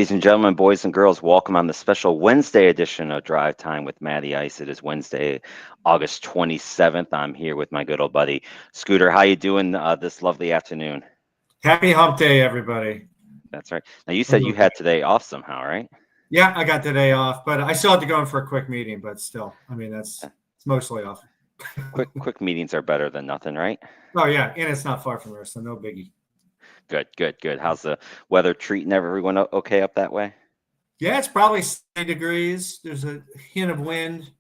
Ladies and gentlemen, boys and girls, welcome on the special Wednesday edition of Drive Time with Matty Ice. It is Wednesday, August 27th. I'm here with my good old buddy, Scooter. How you doing this lovely afternoon? Happy hump day, everybody. That's right. Now, you said you had today off somehow, right? Yeah, I got today off, but I still have to go in for a quick meeting, but still, I mean, it's mostly off. Quick meetings are better than nothing, right? Oh, yeah, and it's not far from here, so no biggie. Good. How's the weather treating everyone okay up that way? Yeah, it's probably 60 degrees. There's a hint of wind.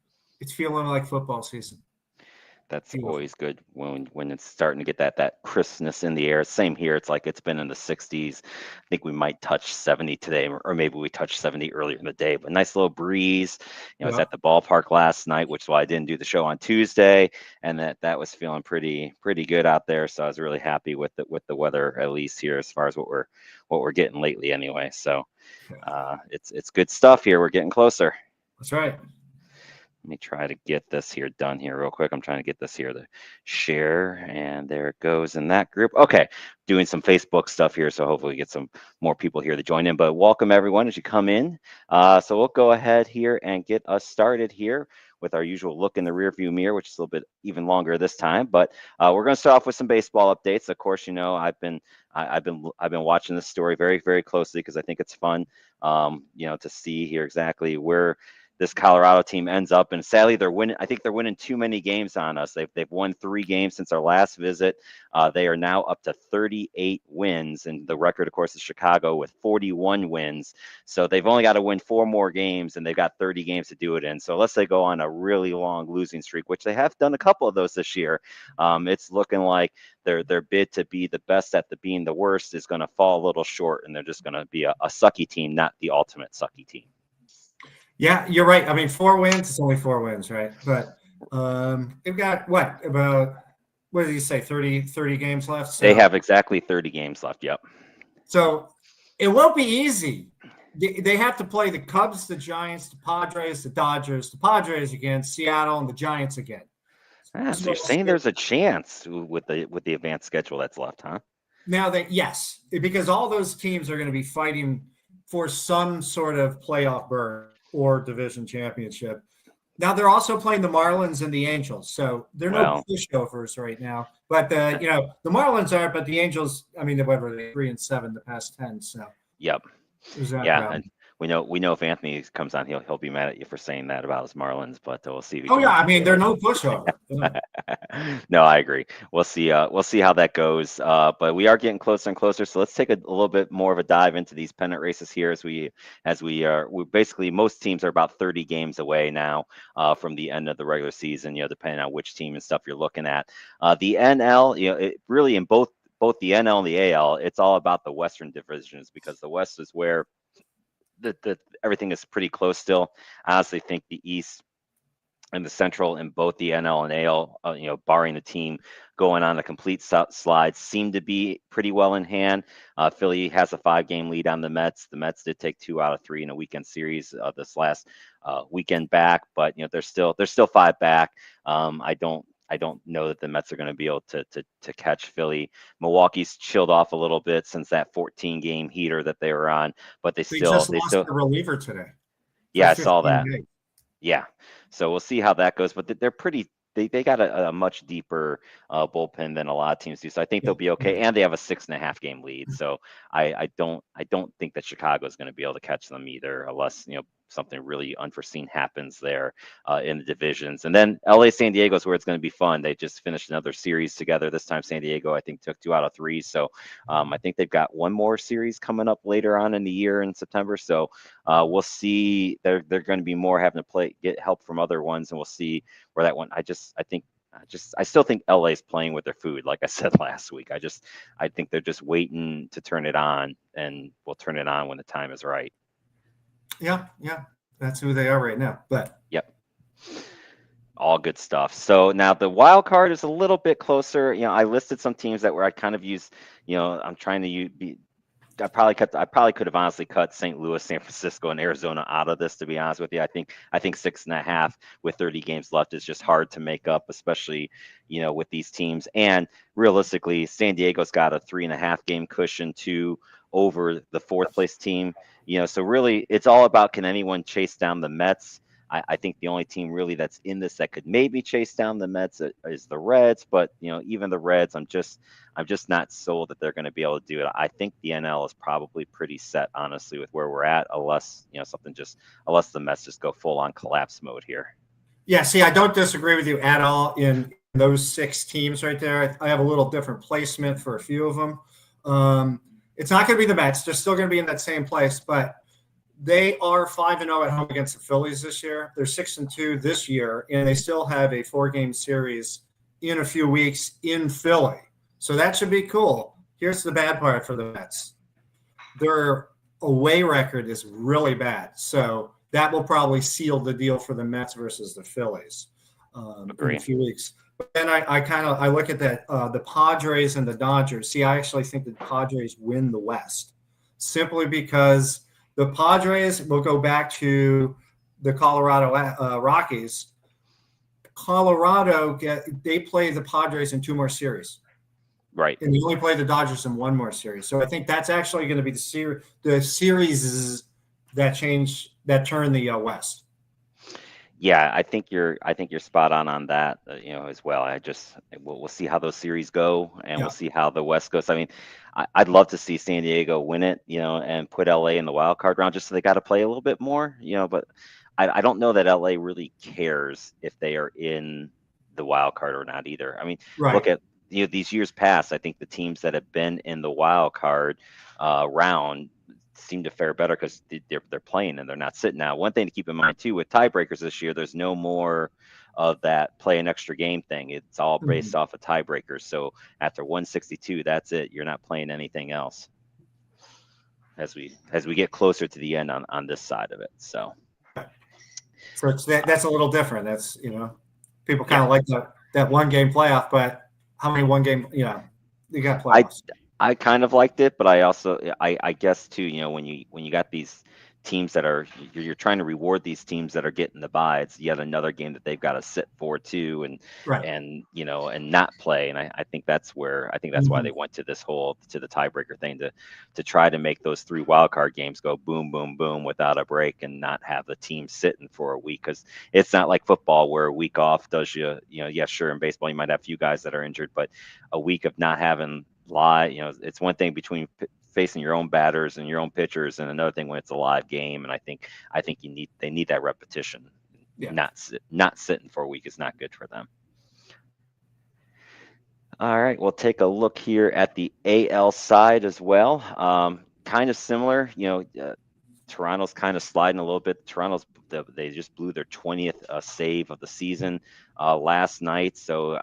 It's feeling like football season. That's always good when it's starting to get that crispness in the air. Same here. It's like it's been in the 60s. I think we might touch 70 today, or maybe we touched 70 earlier in the day. But nice little breeze. I was at the ballpark last night, which is why I didn't do the show on Tuesday, and that was feeling pretty good out there. So I was really happy with the weather, at least here, as far as what we're getting lately, anyway. So it's good stuff here. We're getting closer. That's right. Let me try to get this here done here real quick. I'm trying to get this here to share, and there it goes in that group. Okay, doing some Facebook stuff here, so hopefully we get some more people here to join in. But welcome everyone as you come in. So we'll go ahead here and get us started here with our usual look in the rearview mirror, which is a little bit even longer this time. But we're going to start off with some baseball updates. Of course, you know I've been watching this story very closely because I think it's fun, to see here exactly where this Colorado team ends up, and sadly they're winning. I think they're winning too many games on us. They've won 3 games since our last visit. They are now up to 38 wins, and the record, of course, is Chicago with 41 wins. So they've only got to win 4 more games, and they've got 30 games to do it in. So unless they go on a really long losing streak, which they have done a couple of those this year, it's looking like their bid to be the best at being the worst is going to fall a little short, and they're just going to be a sucky team, not the ultimate sucky team. Yeah, you're right. I mean, 4 wins, it's only 4 wins, right? But they've got what did you say, 30 games left? So, they have exactly 30 games left, yep. So it won't be easy. They have to play the Cubs, the Giants, the Padres, the Dodgers, the Padres again, Seattle, and the Giants again. So you're saying there's a chance with the advanced schedule that's left, huh? Now yes, because all those teams are going to be fighting for some sort of playoff berth or division championship. Now they're also playing the Marlins and the Angels, so they're no pushovers right now. But the Marlins are, but the Angels, I mean, they're 3-7 the past 10. So yep, and we know if Anthony comes on, he'll be mad at you for saying that about his Marlins, but we'll see. I mean, they're no pushover. No, I agree. We'll see how that goes. But we are getting closer and closer. So let's take a little bit more of a dive into these pennant races here as we basically, most teams are about 30 games away now from the end of the regular season, depending on which team and stuff you're looking at. The NL, it really in both the NL and the AL, it's all about the Western divisions, because the West is where everything is pretty close still. I honestly think the East and the Central in both the NL and AL, barring the team going on a complete slide, seem to be pretty well in hand. Philly has a 5-game lead on the Mets. The Mets did take 2 out of 3 in a weekend series this last weekend back, but they're still 5 back. I don't know that the Mets are going to be able to catch Philly. Milwaukee's chilled off a little bit since that 14-game heater that they were on, but they still lost the reliever today. Yeah, I saw that. Days. Yeah, so we'll see how that goes. But they're pretty. They got a much deeper bullpen than a lot of teams do. So I think they'll be okay, and they have a 6.5-game lead. So I don't think that Chicago is going to be able to catch them either, unless something really unforeseen happens there in the divisions. And then LA San Diego is where it's going to be fun. They just finished another series together. This time San Diego, I think, took 2 out of 3. So I think they've got one more series coming up later on in the year in September. So we'll see. They're going to be more having to get help from other ones, and we'll see where that one. I still think LA is playing with their food, like I said last week. I think they're just waiting to turn it on, and we'll turn it on when the time is right. Yeah, that's who they are right now. But yep, all good stuff. So now the wild card is a little bit closer. I listed some teams that where I kind of use. I'm trying to be. I probably could have honestly cut St. Louis, San Francisco, and Arizona out of this, to be honest with you. I think 6.5 with 30 games left is just hard to make up, especially with these teams. And realistically, San Diego's got a 3.5 game cushion too over the fourth place team. So really, it's all about, can anyone chase down the Mets? I think the only team really that's in this that could maybe chase down the Mets is the Reds, but even the Reds, I'm just not sold that they're going to be able to do it. I think the NL is probably pretty set, honestly, with where we're at, unless unless the Mets just go full on collapse mode here. Yeah, see, I don't disagree with you at all in those 6 teams right there. I have a little different placement for a few of them. It's not going to be the Mets; they're still going to be in that same place, but they are 5-0 at home against the Phillies this year. They're 6-2 this year, and they still have a 4-game series in a few weeks in Philly. So that should be cool. Here's the bad part for the Mets. Their away record is really bad. So that will probably seal the deal for the Mets versus the Phillies in a few weeks. But then I look at that, the Padres and the Dodgers. See, I actually think the Padres win the West simply because the Padres will go back to the Colorado Rockies. Colorado they play the Padres in 2 more series, right? And they only play the Dodgers in 1 more series. So I think that's actually going to be the series that turn the West. Yeah, I think you're spot on that, as well. We'll see how those series go, and we'll see how the West goes. I mean, I'd love to see San Diego win it, and put LA in the wild card round, just so they got to play a little bit more, but I don't know that LA really cares if they are in the wild card or not either. I mean, look at these years past. I think the teams that have been in the wild card round seem to fare better because they're playing and they're not sitting out. One thing to keep in mind too, with tiebreakers this year, there's no more of that play an extra game thing. It's all based off of tiebreakers. So after 162, that's it. You're not playing anything else as we get closer to the end on this side of it. So that's a little different. That's people kind of like that 1-game playoff, but how many 1-game you got playoffs? I kind of liked it, but I also I guess too, when you got these teams that you're trying to reward these teams that are getting the bye, it's yet another game that they've got to sit for too, and not play. And I think that's why they went to the tiebreaker thing to try to make those 3 wildcard games go boom, boom, boom without a break and not have the team sitting for a week, because it's not like football where a week off does sure, in baseball you might have a few guys that are injured, but a week of not having live, it's one thing between facing your own batters and your own pitchers, and another thing when it's a live game. And I think they need that repetition. Not sitting for a week is not good for them. All right, we'll take a look here at the AL side as well. Kind of similar, Toronto's kind of sliding a little bit. They just blew their 20th save of the season last night. So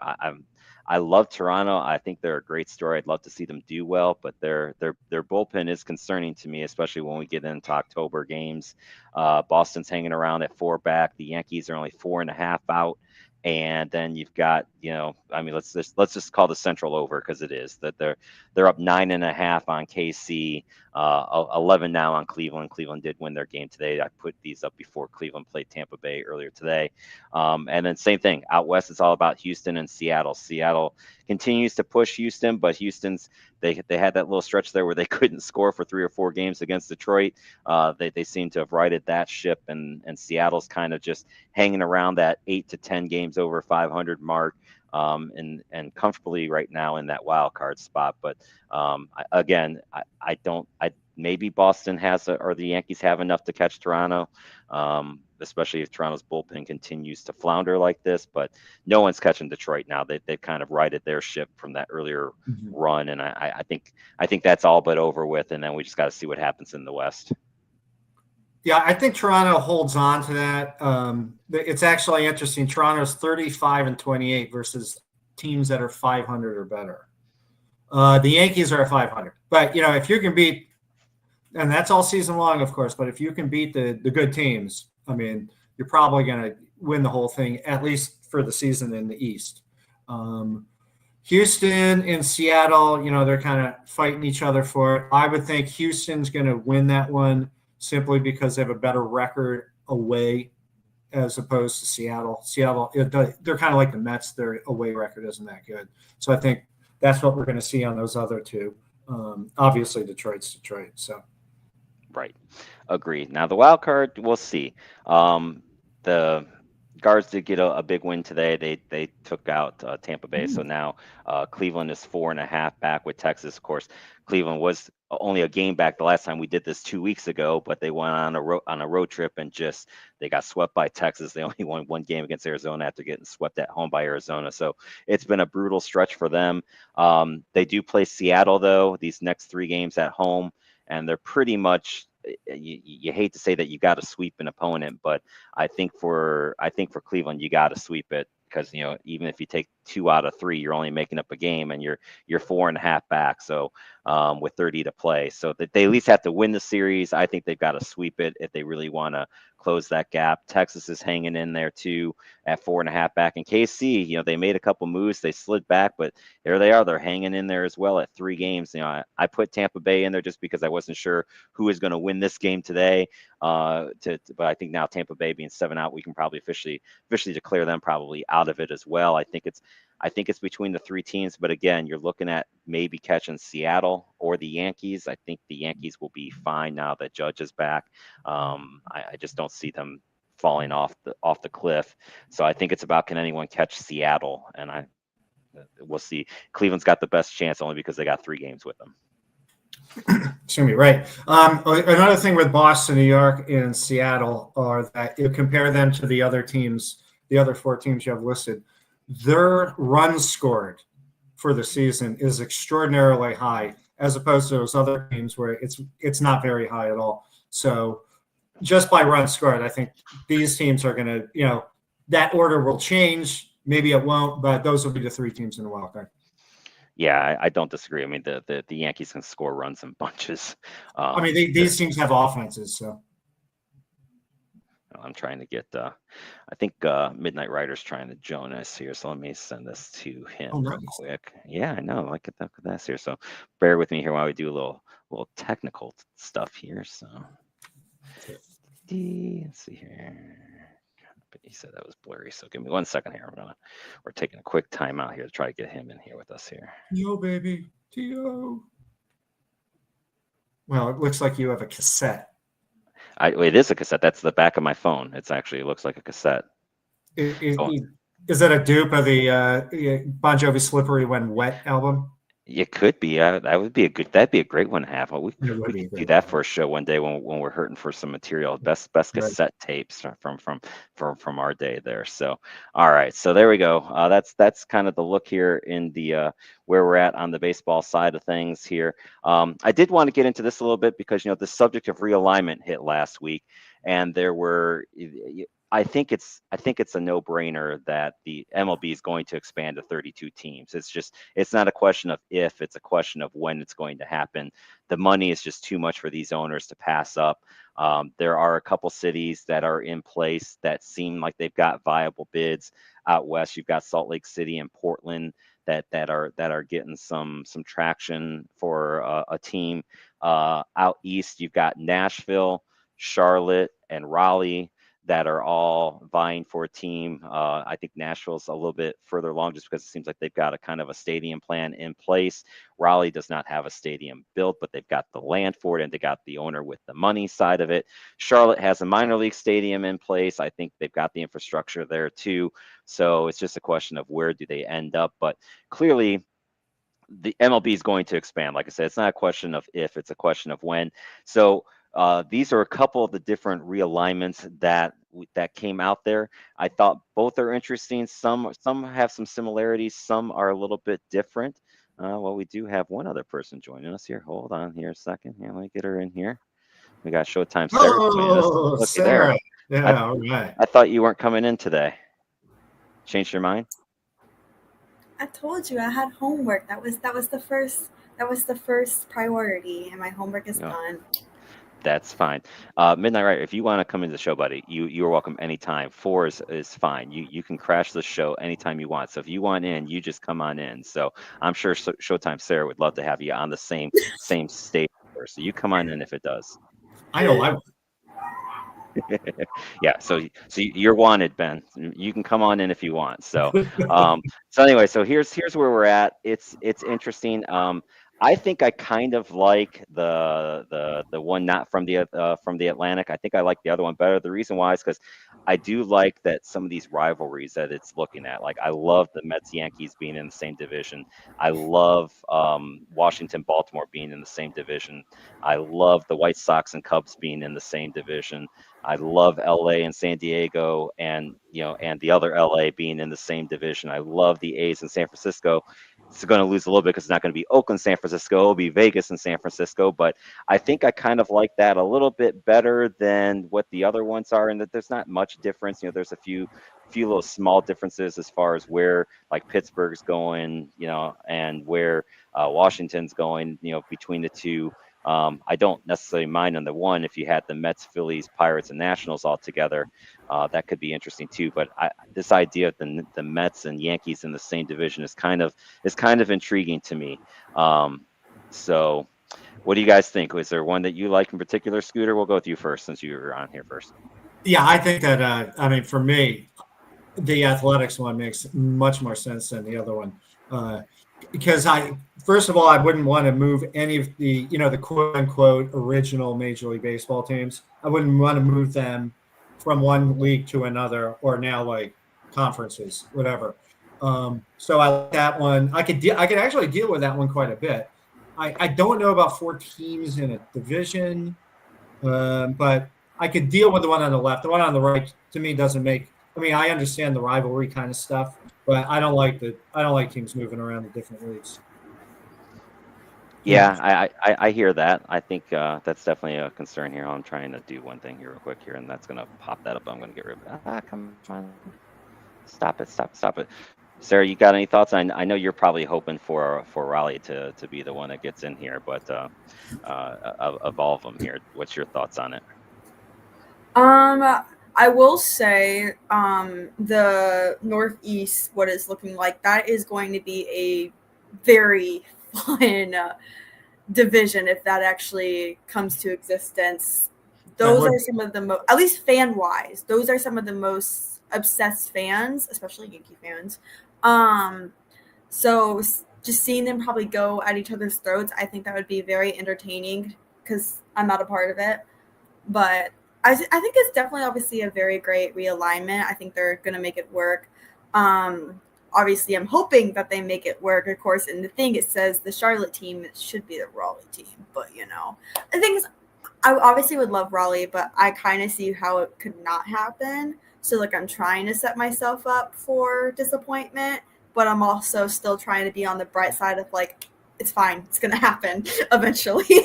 I love Toronto. I think they're a great story. I'd love to see them do well, but their bullpen is concerning to me, especially when we get into October games. Boston's hanging around at 4 back. The Yankees are only 4.5 out. And then you've got, let's just call the Central over, because it is that they're up 9.5 on KC, 11 now on Cleveland. Cleveland did win their game today. I put these up before Cleveland played Tampa Bay earlier today. And then same thing out west. It's all about Houston and Seattle. Seattle continues to push Houston, but Houston's they had that little stretch there where they couldn't score for 3 or 4 games against Detroit. They seem to have righted that ship, and Seattle's kind of just hanging around that 8 to 10 games over 500 mark, and comfortably right now in that wild card spot. But maybe Boston or the Yankees have enough to catch Toronto, especially if Toronto's bullpen continues to flounder like this. But no one's catching Detroit now. They've kind of righted their ship from that earlier run, and I think that's all but over with. And then we just got to see what happens in the West. Yeah, I think Toronto holds on to that. It's actually interesting. Toronto's 35-28 versus teams that are 500 or better. The Yankees are at 500. But, if you can beat, and that's all season long, of course, but if you can beat the good teams, you're probably going to win the whole thing, at least for the season in the East. Houston and Seattle, they're kind of fighting each other for it. I would think Houston's going to win that one, simply because they have a better record away as opposed to Seattle. Seattle, they're kind of like the Mets. Their away record isn't that good. So I think that's what we're going to see on those other 2. Obviously, Detroit's Detroit. So Right. Agreed. Now the wild card, we'll see. The Guards did get a big win today. They took out Tampa Bay, so now Cleveland is 4.5 back with Texas. Of course, Cleveland was only a game back the last time we did this 2 weeks ago, but they went on a road trip and just they got swept by Texas. They only won one game against Arizona after getting swept at home by Arizona. So it's been a brutal stretch for them. They do play Seattle though these next 3 games at home, and they're pretty much you hate to say that you got to sweep an opponent, but I think for Cleveland you got to sweep it because even if you take 2 out of 3, you're only making up a game, and you're 4.5 back. So with 30 to play, so that they at least have to win the series. I think they've got to sweep it if they really want to close that gap. Texas is hanging in there too at 4.5 back. And KC, they made a couple moves, they slid back, but there they are. They're hanging in there as well at 3 games. I put Tampa Bay in there just because I wasn't sure who is going to win this game today. But I think now Tampa Bay being 7 out, we can probably officially declare them probably out of it as well. I think it's between the 3 teams, but again, you're looking at maybe catching Seattle or the Yankees. I think the Yankees will be fine now that Judge is back. I just don't see them falling off the cliff. So I think it's about, can anyone catch Seattle? And we'll see. Cleveland's got the best chance only because they got 3 games with them. Excuse me, right. Another thing with Boston, New York, and Seattle are that you compare them to the other teams, the other 4 teams you have listed, their runs scored for the season is extraordinarily high, as opposed to those other teams where it's not very high at all. So just by runs scored, I think these teams are going to, that order will change. Maybe it won't, but those will be the 3 teams in the wild card. Yeah, I don't disagree. I mean, the Yankees can score runs in bunches. These teams have offenses, so. I'm trying to get, I think Midnight Rider's trying to join us here. So let me send this to him real quick. Yeah, I know. Look at that here. So bear with me here while we do a little technical stuff here. So let's see here. But he said that was blurry. So give me 1 second here. We're taking a quick time out here to try to get him in here with us here. Yo, baby. T.O. Well, it looks like you have a cassette. It is a cassette. That's the back of my phone. It looks like a cassette. Is that a dupe of the Bon Jovi "Slippery When Wet" album? It could be. That'd be a great one to have. We could do that for a show one day when we're hurting for some material. Best cassette tapes from our day there. So, all right. So there we go. That's kind of the look here in the where we're at on the baseball side of things here. I did want to get into this a little bit because the subject of realignment hit last week, and there were. I think it's a no-brainer that the MLB is going to expand to 32 teams. It's not a question of if, it's a question of when it's going to happen. The money is just too much for these owners to pass up. There are a couple cities that are in place that seem like they've got viable bids. Out west, you've got Salt Lake City and Portland that are getting some traction for a team. Out east, you've got Nashville, Charlotte, and Raleigh that are all vying for a team. I think Nashville's a little bit further along just because it seems like they've got a kind of a stadium plan in place. Raleigh does not have a stadium built, but they've got the land for it and they got the owner with the money side of it. Charlotte has a minor league stadium in place. I think they've got the infrastructure there too. So it's just a question of where do they end up. But clearly, the MLB is going to expand. Like I said, it's not a question of if, it's a question of when. So these are a couple of the different realignments that came out there. I thought both are interesting. Some have some similarities. Some are a little bit different. Well, we do have one other person joining us here. Hold on here a second. Here, let me get her in here. We got Showtime Sarah joining us. Look Sarah. There. Yeah, all right. I thought you weren't coming in today. Changed your mind? I told you I had homework. That was the first priority, and my homework is done. That's fine. Midnight Rider, if you want to come into the show, buddy, you're welcome anytime. 4 is fine. You can crash the show anytime you want. So if you want in, you just come on in. So I'm sure Showtime Sarah would love to have you on the same stage. So you come on in if it does. I know I would. Yeah, so you're wanted, Ben. You can come on in if you want. So so anyway, so here's where we're at. It's interesting. I think I kind of like the one not from the Atlantic. I think I like the other one better. The reason why is because I do like that some of these rivalries that it's looking at. Like I love the Mets Yankees being in the same division. I love Washington Baltimore being in the same division. I love the White Sox and Cubs being in the same division. I love LA and San Diego and and the other LA being in the same division. I love the A's and San Francisco. It's going to lose a little bit because it's not going to be Oakland, San Francisco. It'll be Vegas and San Francisco. But I think I kind of like that a little bit better than what the other ones are, and that there's not much difference. There's a few little small differences as far as where like Pittsburgh's going, and where Washington's going, between the two. I don't necessarily mind on the one if you had the Mets, Phillies, Pirates, and Nationals all together. That could be interesting too. But this idea of the Mets and Yankees in the same division is kind of intriguing to me. So, what do you guys think? Was there one that you like in particular, Scooter? We'll go with you first since you were on here first. Yeah, I think that for me, the Athletics one makes much more sense than the other one. Because first of all, I wouldn't want to move any of the quote unquote original Major League Baseball teams. I wouldn't want to move them from one league to another, or now like conferences, whatever. So I like that one. I could actually deal with that one quite a bit. I don't know about 4 teams in a division, but I could deal with the one on the left. The one on the right to me doesn't make. I mean, I understand the rivalry kind of stuff, but I don't like teams moving around the different leagues. Yeah, I hear that. I think that's definitely a concern here. I'm trying to do one thing here real quick here, and that's going to pop that up. I'm going to get rid of it. Come on. Stop it. Sarah, you got any thoughts? I know you're probably hoping for Raleigh to be the one that gets in here, but of all of them here, what's your thoughts on it? I will say the Northeast, what it's looking like, that is going to be a very fun division if that actually comes to existence. Those are some of the most, at least fan-wise, those are some of the most obsessed fans, especially Yankee fans. So just seeing them probably go at each other's throats, I think that would be very entertaining because I'm not a part of it. But I think it's definitely obviously a very great realignment. I think they're going to make it work. Obviously, I'm hoping that they make it work, of course. And the thing, it says the Charlotte team, it should be the Raleigh team. But, the thing is, I obviously would love Raleigh, but I kind of see how it could not happen. So, I'm trying to set myself up for disappointment, but I'm also still trying to be on the bright side of, it's fine. It's going to happen eventually.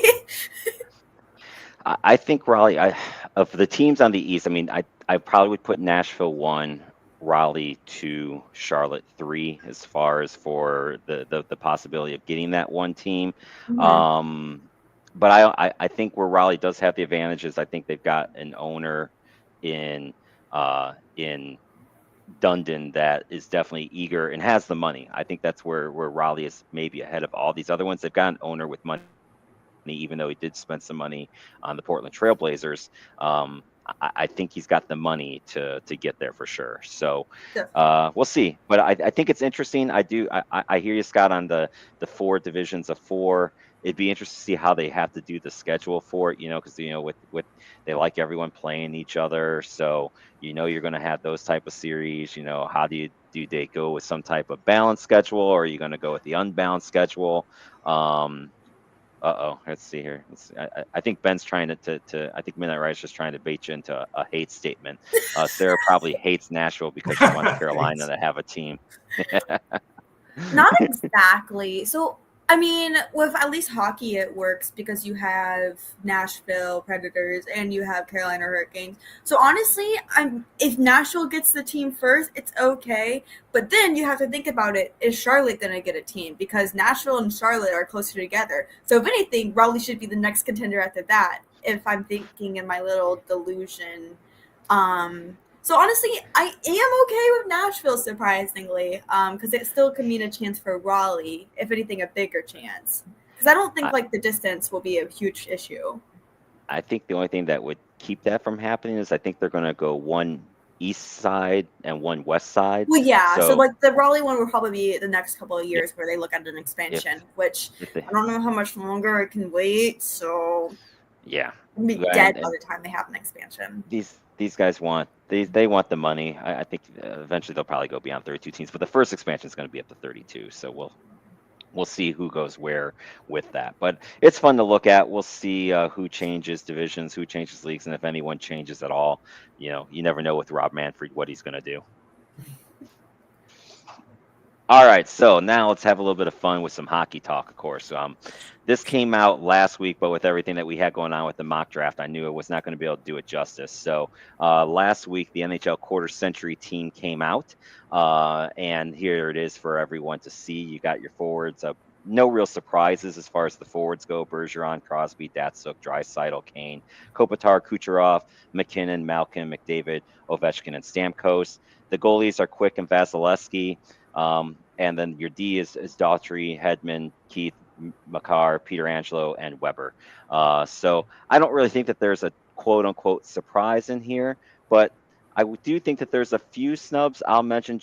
I think Raleigh, of the teams on the East, I probably would put Nashville 1, Raleigh 2, Charlotte 3, as far as for the possibility of getting that one team. Mm-hmm. But I think where Raleigh does have the advantages, I think they've got an owner in Dundon that is definitely eager and has the money. I think that's where Raleigh is maybe ahead of all these other ones. They've got an owner with money, even though he did spend some money on the Portland Trailblazers. I think he's got the money to get there for sure. So we'll see. But I think it's interesting. I hear you, Scott, on the 4 divisions of 4. It'd be interesting to see how they have to do the schedule for it, because with they like everyone playing each other. So you're going to have those type of series. How do they go with some type of balanced schedule, or are you going to go with the unbalanced schedule? Let's see here. I think Ben's trying to I think Midnight Rider's just trying to bait you into a hate statement. Sarah probably hates Nashville because she wants Carolina to have a team. Not exactly. So, with at least hockey, it works because you have Nashville Predators and you have Carolina Hurricanes. So honestly, if Nashville gets the team first, it's okay. But then you have to think about it. Is Charlotte going to get a team? Because Nashville and Charlotte are closer together. So if anything, Raleigh should be the next contender after that, if I'm thinking in my little delusion. So honestly, I am okay with Nashville, surprisingly, because it still could mean a chance for Raleigh, if anything, a bigger chance. Because I don't think the distance will be a huge issue. I think the only thing that would keep that from happening is I think they're going to go one east side and one west side. Well, yeah. So So like the Raleigh one will probably be the next couple of yeah, years where they look at an expansion, which if they, I don't know how much longer I can wait. So yeah, I'll be dead by and the time they have an expansion. these guys want they want the money. I think eventually they'll probably go beyond 32 teams, but the first expansion is going to be up to 32. So we'll see who goes where with that. But it's fun to look at. We'll see who changes divisions, who changes leagues, and if anyone changes at all. You never know with Rob Manfred what he's going to do. All right, so now let's have a little bit of fun with some hockey talk, of course. This came out last week, but with everything that we had going on with the mock draft, I knew it was not going to be able to do it justice. So last week, the NHL quarter century team came out, and here it is for everyone to see. You got your forwards. No real surprises as far as the forwards go. Bergeron, Crosby, Datsuk, Draisaitl, Kane, Kopitar, Kucherov, McKinnon, Malkin, McDavid, Ovechkin, and Stamkos. The goalies are Quick and Vasilevsky. And then your D is Daughtry, Hedman, Keith, Makar, Peter Angelo, and Weber. So I don't really think that there's a quote unquote surprise in here, but I do think that there's a few snubs. I'll mention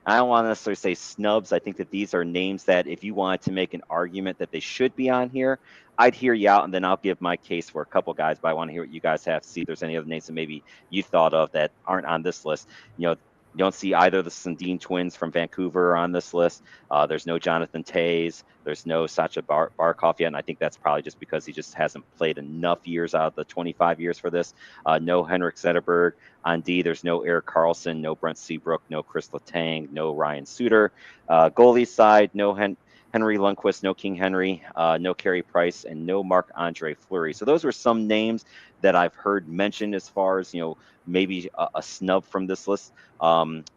I don't want to necessarily say snubs. I think that these are names that if you wanted to make an argument that they should be on here, I'd hear you out and then I'll give my case for a couple guys, but I want to hear what you guys have to see if there's any other names that maybe you thought of that aren't on this list. You don't see either of the Sundin twins from Vancouver on this list. There's no Jonathan Toews. There's no Sacha Barkov yet, and I think that's probably just because he just hasn't played enough years out of the 25 years for this. No Henrik Zetterberg. On D, there's no Erik Karlsson, no Brent Seabrook, no Chris Letang, no Ryan Suter. Goalie side, no Henry Lundqvist, no King Henry, no Carey Price, and no Marc-Andre Fleury. So those were some names that I've heard mentioned as far as, maybe a snub from this list.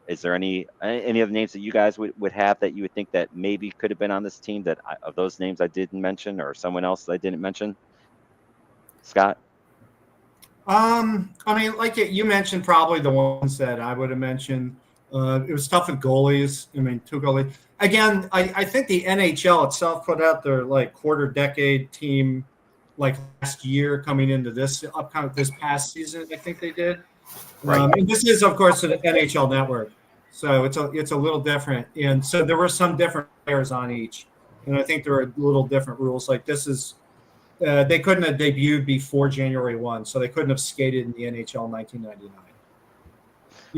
Is there any other names that you guys would have that you would think that maybe could have been on this team of those names I didn't mention or someone else that I didn't mention? Scott? I mean, like you mentioned, probably the ones that I would have mentioned. It was tough with goalies. I mean, two goalies. Again, I think the NHL itself put out their quarter decade team last year coming into this past season. I think they did. Right. And this is, of course, an NHL network, so it's a little different. And so there were some different players on each, and I think there are little different rules. Like this is. They couldn't have debuted before January 1, so they couldn't have skated in the NHL in 1999.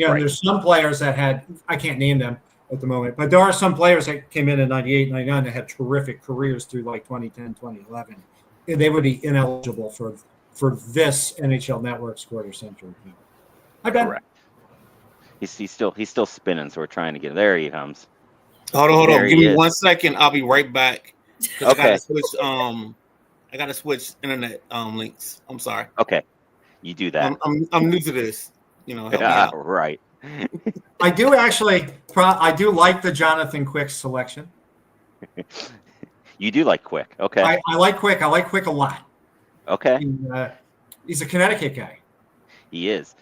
Right. There's some players that I can't name them at the moment, but there are some players that came in 98, 99 that had terrific careers through 2010, 2011. And they would be ineligible for this NHL Network's quarter century. I bet. Correct. He's still spinning, so we're trying to get there. He comes. Hold on. Give me 1 second. I'll be right back. Okay. I gotta switch internet links. I'm sorry. Okay, you do that. I'm new to this. Help me out. Right. I do actually. I do like the Jonathan Quick selection. You do like Quick, okay? I like Quick. I like Quick a lot. Okay. He's a Connecticut guy. He is.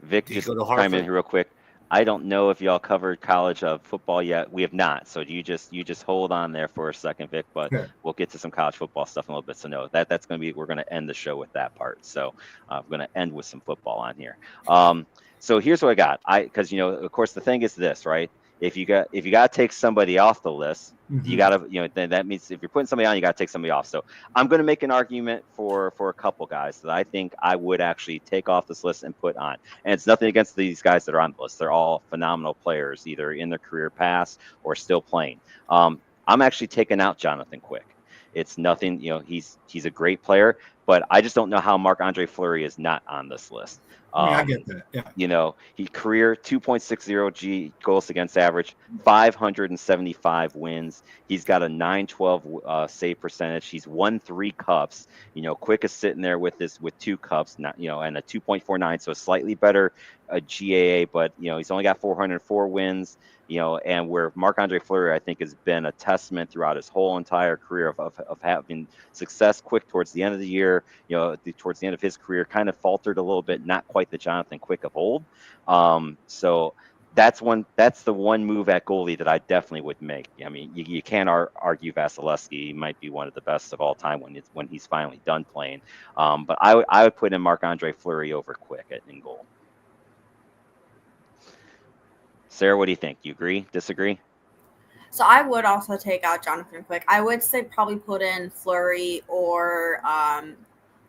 Vic, just chime in here real quick. I don't know if y'all covered college football yet. We have not. So you just hold on there for a second, Vic. But sure. We'll get to some college football stuff in a little bit. So no, that's going to be. We're going to end the show with that part. So we're going to end with some football on here. So here's what I got. Because of course the thing is this, right? If you got to take somebody off the list, you got to, then that means if you're putting somebody on, you got to take somebody off. So I'm going to make an argument for a couple guys that I think I would actually take off this list and put on. And it's nothing against these guys that are on the list. They're all phenomenal players, either in their career past or still playing. I'm actually taking out Jonathan Quick. It's nothing, he's a great player, but I just don't know how Marc-Andre Fleury is not on this list. I get that. Yeah. He career 2.60 goals against average, 575 wins. He's got a 912 save percentage. He's won 3 cups. Quick is sitting there with 2 cups, and a 2.49, so slightly better GAA, but he's only got 404 wins. And where Marc-Andre Fleury, I think, has been a testament throughout his whole entire career of having success. Quick towards the end of the year, towards the end of his career, kind of faltered a little bit, not quite the Jonathan Quick of old. So that's the one move at goalie that I definitely would make. I mean, you can't argue Vasilevsky. He might be one of the best of all time when he's finally done playing. But I would put in Marc-Andre Fleury over Quick in goal. Sarah, what do you think? You agree? Disagree? So I would also take out Jonathan Quick. I would say probably put in Fleury or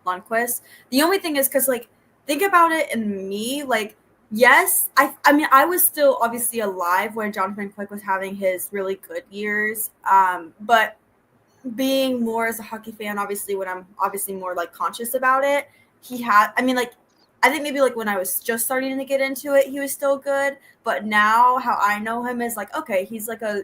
Lundqvist. The only thing is because, like, think about it in me, like, yes, I mean, I was still obviously alive when Jonathan Quick was having his really good years. But being more as a hockey fan, obviously, when I'm obviously more, like, conscious about it, I mean, like, I think maybe, like, when I was just starting to get into it, he was still good. But now how I know him is, like, okay, he's like a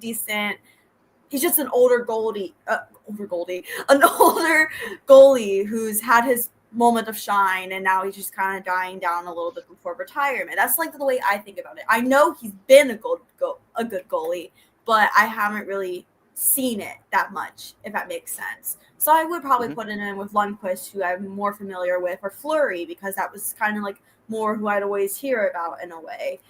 decent – he's just an older goalie, an older goalie who's had his moment of shine, and now he's just kind of dying down a little bit before retirement. That's like the way I think about it. I know he's been a good goalie, but I haven't really seen it that much, if that makes sense. So I would probably put it in with Lundqvist, who I'm more familiar with, or Fleury, because that was kind of like more who I'd always hear about in a way.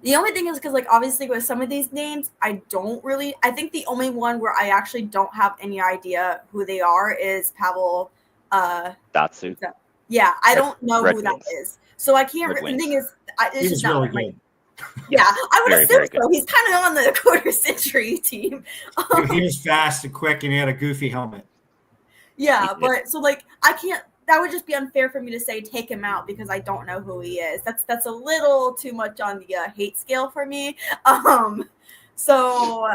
The only thing is because, like, obviously with some of these names, I think the only one where I actually don't have any idea who they are is Pavel Datsyuk. Yeah, I don't know Red who Wings. that is. So I can't. Red The Wings. thing is, it's He just was not really like, good. yeah, I would Very, assume very so. He's kind of on the quarter century team. He was fast and quick, and he had a goofy helmet. Yeah, but so, like, I can't. That would just be unfair for me to say take him out because I don't know who he is. That's a little too much on the hate scale for me. So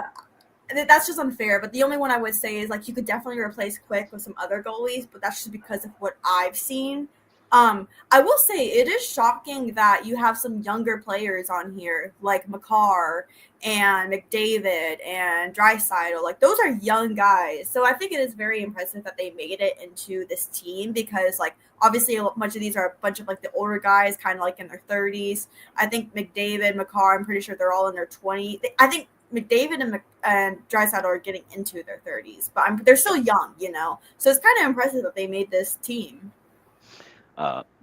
that's just unfair. But the only one I would say is, like, you could definitely replace Quick with some other goalies, but that's just because of what I've seen. I will say it is shocking that you have some younger players on here like Makar and McDavid and Draisaitl. Like, those are young guys. So I think it is very impressive that they made it into this team because, like, obviously much of these are a bunch of, like, the older guys kind of like in their 30s. I think McDavid, Makar, I'm pretty sure they're all in their 20s. I think McDavid and Draisaitl are getting into their 30s, but they're still young, you know? So it's kind of impressive that they made this team.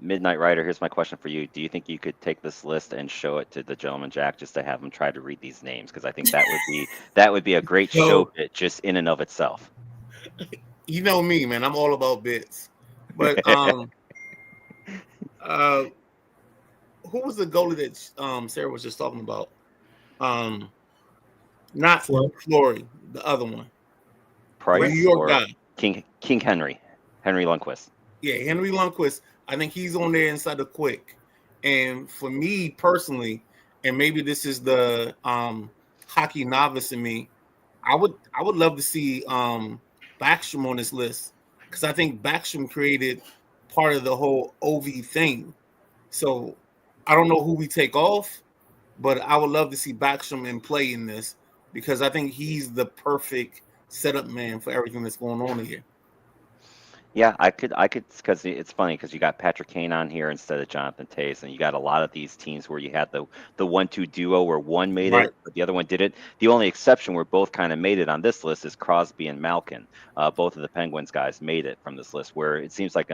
Midnight Rider, here's my question for you. Do you think you could take this list and show it to the gentleman Jack just to have him try to read these names? Because I think that would be a great show bit just in and of itself. You know me, man. I'm all about bits. But who was the goalie that Sarah was just talking about? Not Fleury, the other one. Price New York or guy. King Henry Lundqvist. Yeah, Henry Lundqvist. I think he's on there inside the Quick. And for me personally, and maybe this is the hockey novice in me, I would love to see Backstrom on this list because I think Backstrom created part of the whole OV thing. So I don't know who we take off, but I would love to see Backstrom in play in this because I think he's the perfect setup man for everything that's going on here. Yeah, I could, because it's funny because you got Patrick Kane on here instead of Jonathan Toews, and you got a lot of these teams where you had the 1-2 duo where one made it, but the other one didn't. The only exception where both kind of made it on this list is Crosby and Malkin. Both of the Penguins guys made it from this list, where it seems like they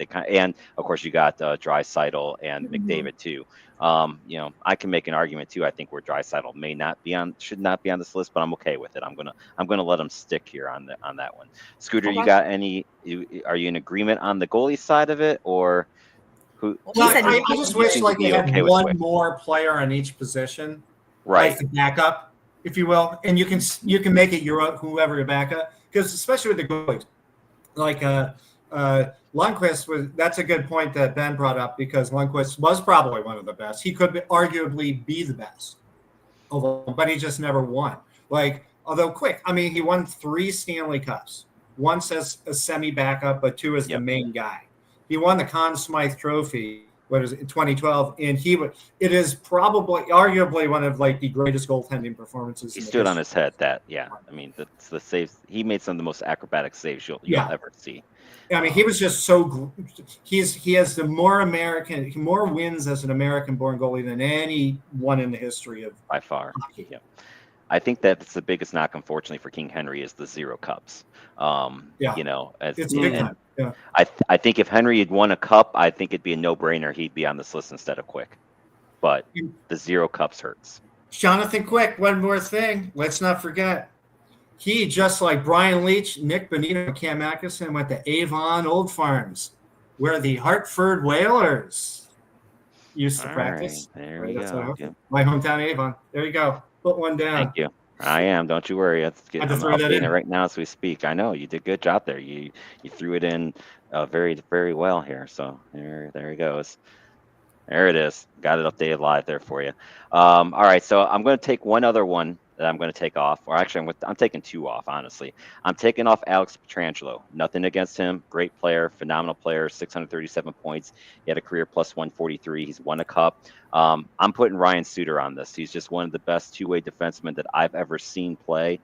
kind of, and of course you got Draisaitl and McDavid too. You know, I can make an argument too. I think where Draisaitl should not be on this list, but I'm okay with it. I'm gonna let him stick here on that one. Scooter, you got any? Are you in agreement on the goalie side of it, or who? Well, I just wish like you had one more player on each position, right? Like the backup, if you will, and you can make it your own, whoever your backup, because especially with the goalies, like Lundqvist that's a good point that Ben brought up because Lundqvist was probably one of the best. He could arguably be the best, but he just never won. Like, although Quick, I mean, he won 3 Stanley Cups. Once as a semi backup, but 2 as the main guy. He won the Conn Smythe Trophy. What is it, in 2012? And it is probably, arguably, one of like the greatest goaltending performances. He stood on his head. I mean, that's the saves. He made some of the most acrobatic saves you'll ever see. I mean, he was just so. He has the more wins as an American-born goalie than anyone in the history of by far. Hockey. Yeah. I think that's the biggest knock, unfortunately, for King Henry is the 0 cups. You know, it's big time. Yeah. I think if Henry had won a cup, I think it'd be a no-brainer. He'd be on this list instead of Quick. But the 0 cups hurts. Jonathan Quick, one more thing. Let's not forget. He, just like Brian Leach, Nick Bonito, and Cam Atkinson, went to Avon Old Farms, where the Hartford Whalers used to All practice. right, there Right, we that's what I go. was- Yep. My hometown Avon. There you go. Put one down. Thank you. I am. Don't you worry. Had to I'm throw that updating it in. right now as we speak. I know you did a good job there. You threw it in very, very well here. So there he goes. There it is. Got it updated live there for you. All right, so I'm going to take one other one that I'm going to take off, or actually, I'm taking two off. Honestly, I'm taking off Alex Petrangelo. Nothing against him. Great player, phenomenal player. 637 points. He had a career plus 143. He's won a cup. I'm putting Ryan Suter on this. He's just one of the best two-way defensemen that I've ever seen play.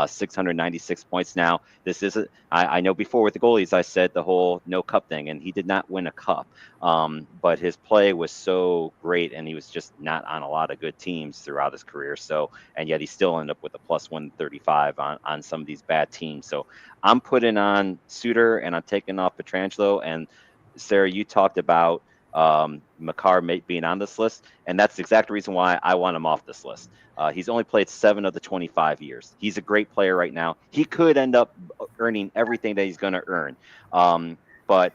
696 points. Now, this isn't. I know before with the goalies, I said the whole no cup thing, and he did not win a cup. But his play was so great, and he was just not on a lot of good teams throughout his career. So, and yet he still ended up with a plus 135 on some of these bad teams. So I'm putting on Suter, and I'm taking off Petrangelo. And Sarah, you talked about Makar being on this list, and that's the exact reason why I want him off this list. He's only played 7 of the 25 years. He's a great player right now. He could end up earning everything that he's going to earn. But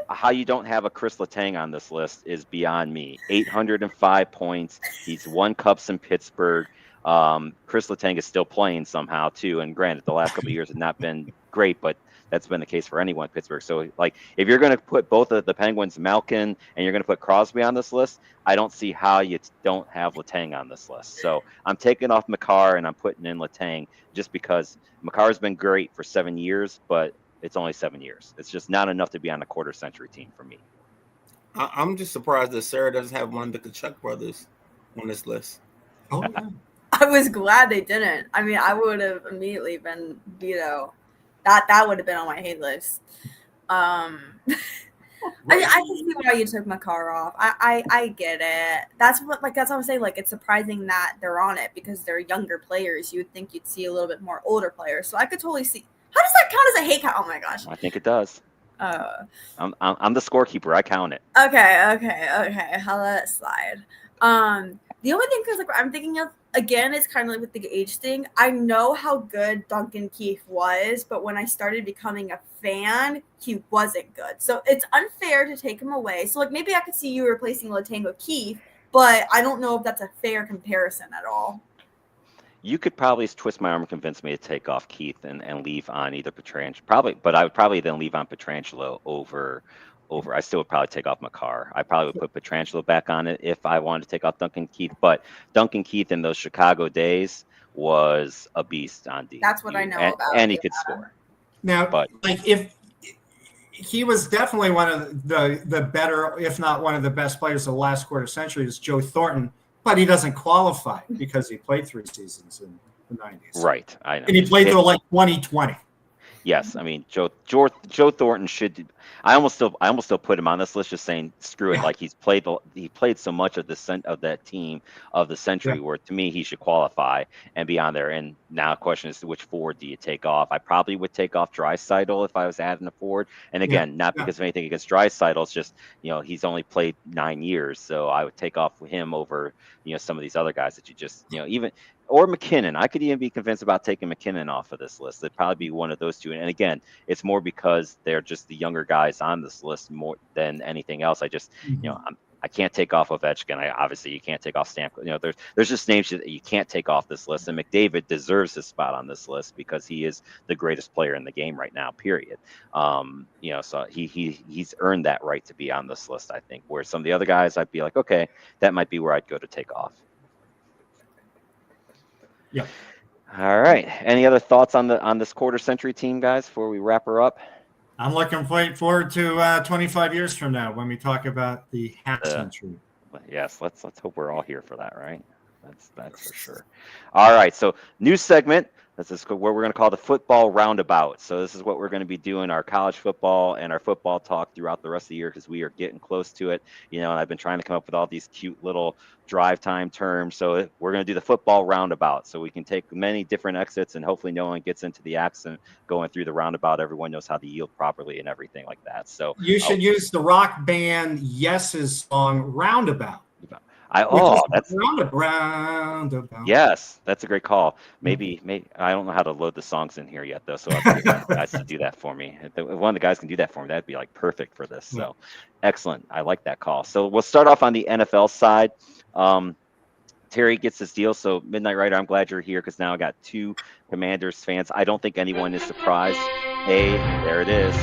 how you don't have a Chris Letang on this list is beyond me. 805 points. He's won cups in Pittsburgh. Chris Letang is still playing somehow too. And granted, the last couple of years have not been great, but that's been the case for anyone in Pittsburgh. So, like, if you're going to put both of the Penguins, Malkin, and you're going to put Crosby on this list, I don't see how you don't have Letang on this list. So I'm taking off Makar and I'm putting in Letang just because Makar's been great for 7 years, but it's only 7 years. It's just not enough to be on a quarter century team for me. I'm just surprised that Sarah doesn't have one of the Kachuk brothers on this list. Oh, yeah. I was glad they didn't. I mean, I would have immediately been, that would have been on my hate list. I can see why you took Makar off. I get it. That's what I'm saying. Like, it's surprising that they're on it because they're younger players. You would think you'd see a little bit more older players. So I could totally see. How does that count as a hate count? Oh my gosh. I think it does. I'm the scorekeeper. I count it. Okay. I'll let it slide. The only thing, because I'm thinking of, again, it's kind of like with the age thing. I know how good Duncan Keith was, but when I started becoming a fan, he wasn't good. So it's unfair to take him away. So, like, maybe I could see you replacing Letang with Keith, but I don't know if that's a fair comparison at all. You could probably twist my arm and convince me to take off Keith and leave on either Petrangelo. Probably, but I would probably then leave on Petrangelo over. I still would probably take off Makar. I probably would put Petrangelo back on it if I wanted to take off Duncan Keith. But Duncan Keith in those Chicago days was a beast on D. That's what I know about. And he could score. Now, But like, if he was definitely one of the better, if not one of the best players of the last quarter century, is Joe Thornton, but he doesn't qualify because he played 3 seasons in the 90s. right, I know. And he played till like 2020. Yes, I mean Joe Thornton should. I almost still put him on this list, just saying screw it. Yeah. Like he played so much of that team of the century, where to me he should qualify and be on there. And now the question is, which forward do you take off? I probably would take off Draisaitl if I was adding a forward. And again, not because of anything against Draisaitl, it's just he's only played 9 years, so I would take off him over some of these other guys that you just even. Or McKinnon. I could even be convinced about taking McKinnon off of this list. It'd probably be one of those two. And again, it's more because they're just the younger guys on this list more than anything else. I just, I can't take off Ovechkin. Obviously you can't take off Stamkos. There's just names that you can't take off this list. And McDavid deserves his spot on this list because he is the greatest player in the game right now. Period. So he's earned that right to be on this list. I think. Where some of the other guys, I'd be like, okay, that might be where I'd go to take off. Yeah. All right. Any other thoughts on this quarter century team, guys, before we wrap her up? I'm looking forward to 25 years from now when we talk about the half century. Yes, let's hope we're all here for that, right? That's for sure. All right. So new segment. This is what we're going to call the football roundabout. So this is what we're going to be doing, our college football and our football talk throughout the rest of the year because we are getting close to it. And I've been trying to come up with all these cute little drive time terms. So we're going to do the football roundabout. So we can take many different exits and hopefully no one gets into the accident going through the roundabout. Everyone knows how to yield properly and everything like that. So you should use the rock band Yes's song Roundabout. which is That's round and round about. yes, that's a great call. Maybe I don't know how to load the songs in here yet though, so I'll have to get one of the guys to do that for me. If one of the guys can do that for me, that'd be like perfect for this. So excellent. I like that call. So we'll start off on the NFL side. Terry gets this deal. So Midnight Rider, I'm glad you're here because now I got 2 Commanders fans. I don't think anyone is surprised. Hey, there it is.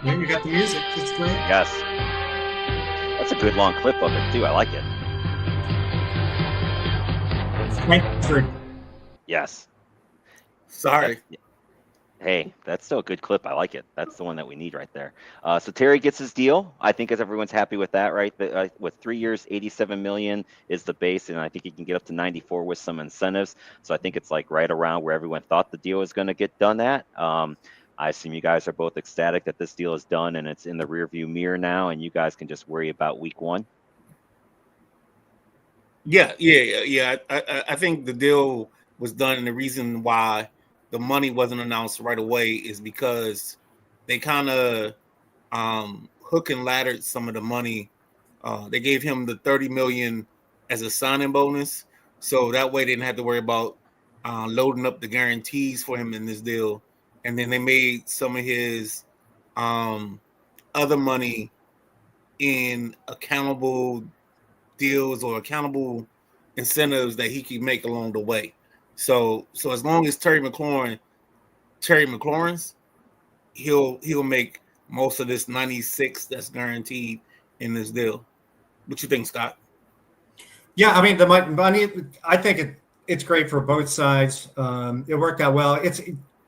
Yeah, you got the music. It's great. Yes. That's a good long clip of it too. I like it. Frankfurt. Yes. Sorry. Hey, that's still a good clip. I like it. That's the one that we need right there. So Terry gets his deal. I think as everyone's happy with that, right? With 3 years, 87 million is the base, and I think he can get up to 94 with some incentives. So I think it's like right around where everyone thought the deal was going to get done at. I assume you guys are both ecstatic that this deal is done and it's in the rearview mirror now, and you guys can just worry about week 1. Yeah. I think the deal was done, and the reason why the money wasn't announced right away is because they kind of hook and laddered some of the money. They gave him the 30 million as a signing bonus, so that way they didn't have to worry about loading up the guarantees for him in this deal. And then they made some of his other money in accountable deals or accountable incentives that he can make along the way. So as long as Terry McLaurin's, he'll make most of this 96 that's guaranteed in this deal. What you think, Scott? Yeah, I mean the money. I think it's great for both sides. It worked out well.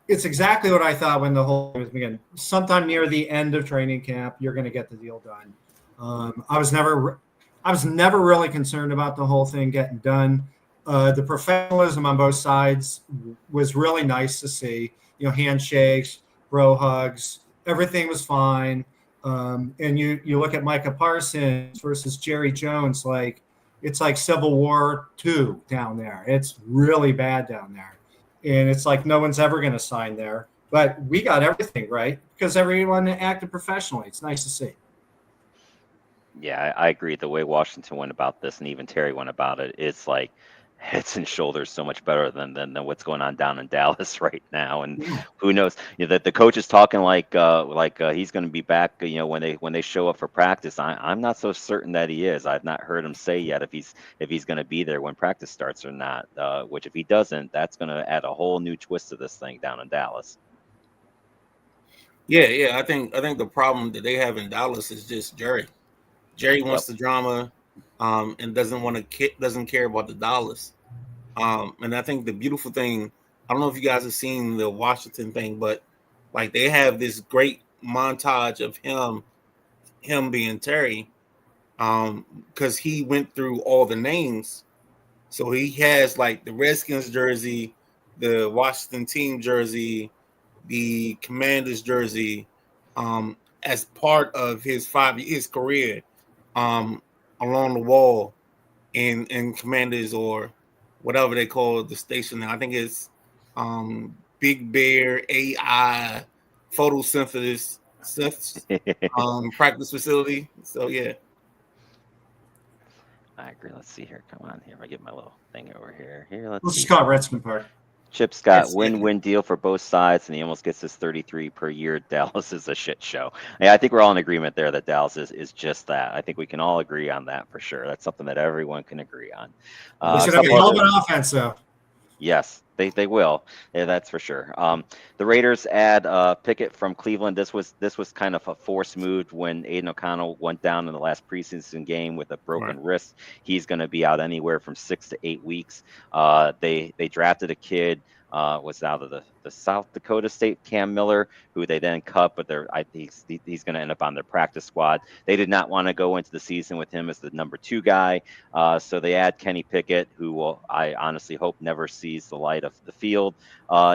It's exactly what I thought when the whole thing was beginning. Sometime near the end of training camp, you're going to get the deal done. I was never really concerned about the whole thing getting done. The professionalism on both sides was really nice to see. You know, handshakes, bro hugs, everything was fine. And you look at Micah Parsons versus Jerry Jones, like it's like Civil War II down there. It's really bad down there. And it's like no one's ever going to sign there. But we got everything right because everyone acted professionally. It's nice to see. Yeah, I agree. The way Washington went about this, and even Terry went about it, it's like heads and shoulders so much better than what's going on down in Dallas right now. And who knows? You know, that the coach is talking like he's going to be back. You know, when they show up for practice, I'm not so certain that he is. I've not heard him say yet if he's going to be there when practice starts or not. Which if he doesn't, that's going to add a whole new twist to this thing down in Dallas. Yeah. I think the problem that they have in Dallas is just Jerry. Jerry wants the drama, and doesn't care about the dollars. And I think the beautiful thing, I don't know if you guys have seen the Washington thing, but like they have this great montage of him being Terry, because he went through all the names. So he has like the Redskins jersey, the Washington team jersey, the Commanders jersey, as part of his career, along the wall in Commanders or whatever they call the station now. I think it's Big Bear AI photosynthesis practice facility. So yeah. I agree. Let's see here. Come on here. I get my little thing over here. Let's just call it Redskin Park. Chip's got win-win deal for both sides, and he almost gets his 33 per year. Dallas is a shit show. Yeah, I think we're all in agreement there that Dallas is just that. I think we can all agree on that for sure. That's something that everyone can agree on. They should have a hell of an offense, though. Yes, they will. Yeah, that's for sure. The Raiders add Pickett from Cleveland. This was kind of a forced move when Aiden O'Connell went down in the last preseason game with a broken wrist. He's going to be out anywhere from 6 to 8 weeks. They drafted a kid. Was out of the South Dakota State, Cam Miller, who they then cut, but he's going to end up on their practice squad. They did not want to go into the season with him as the number 2 guy, so they add Kenny Pickett, who I honestly hope never sees the light of the field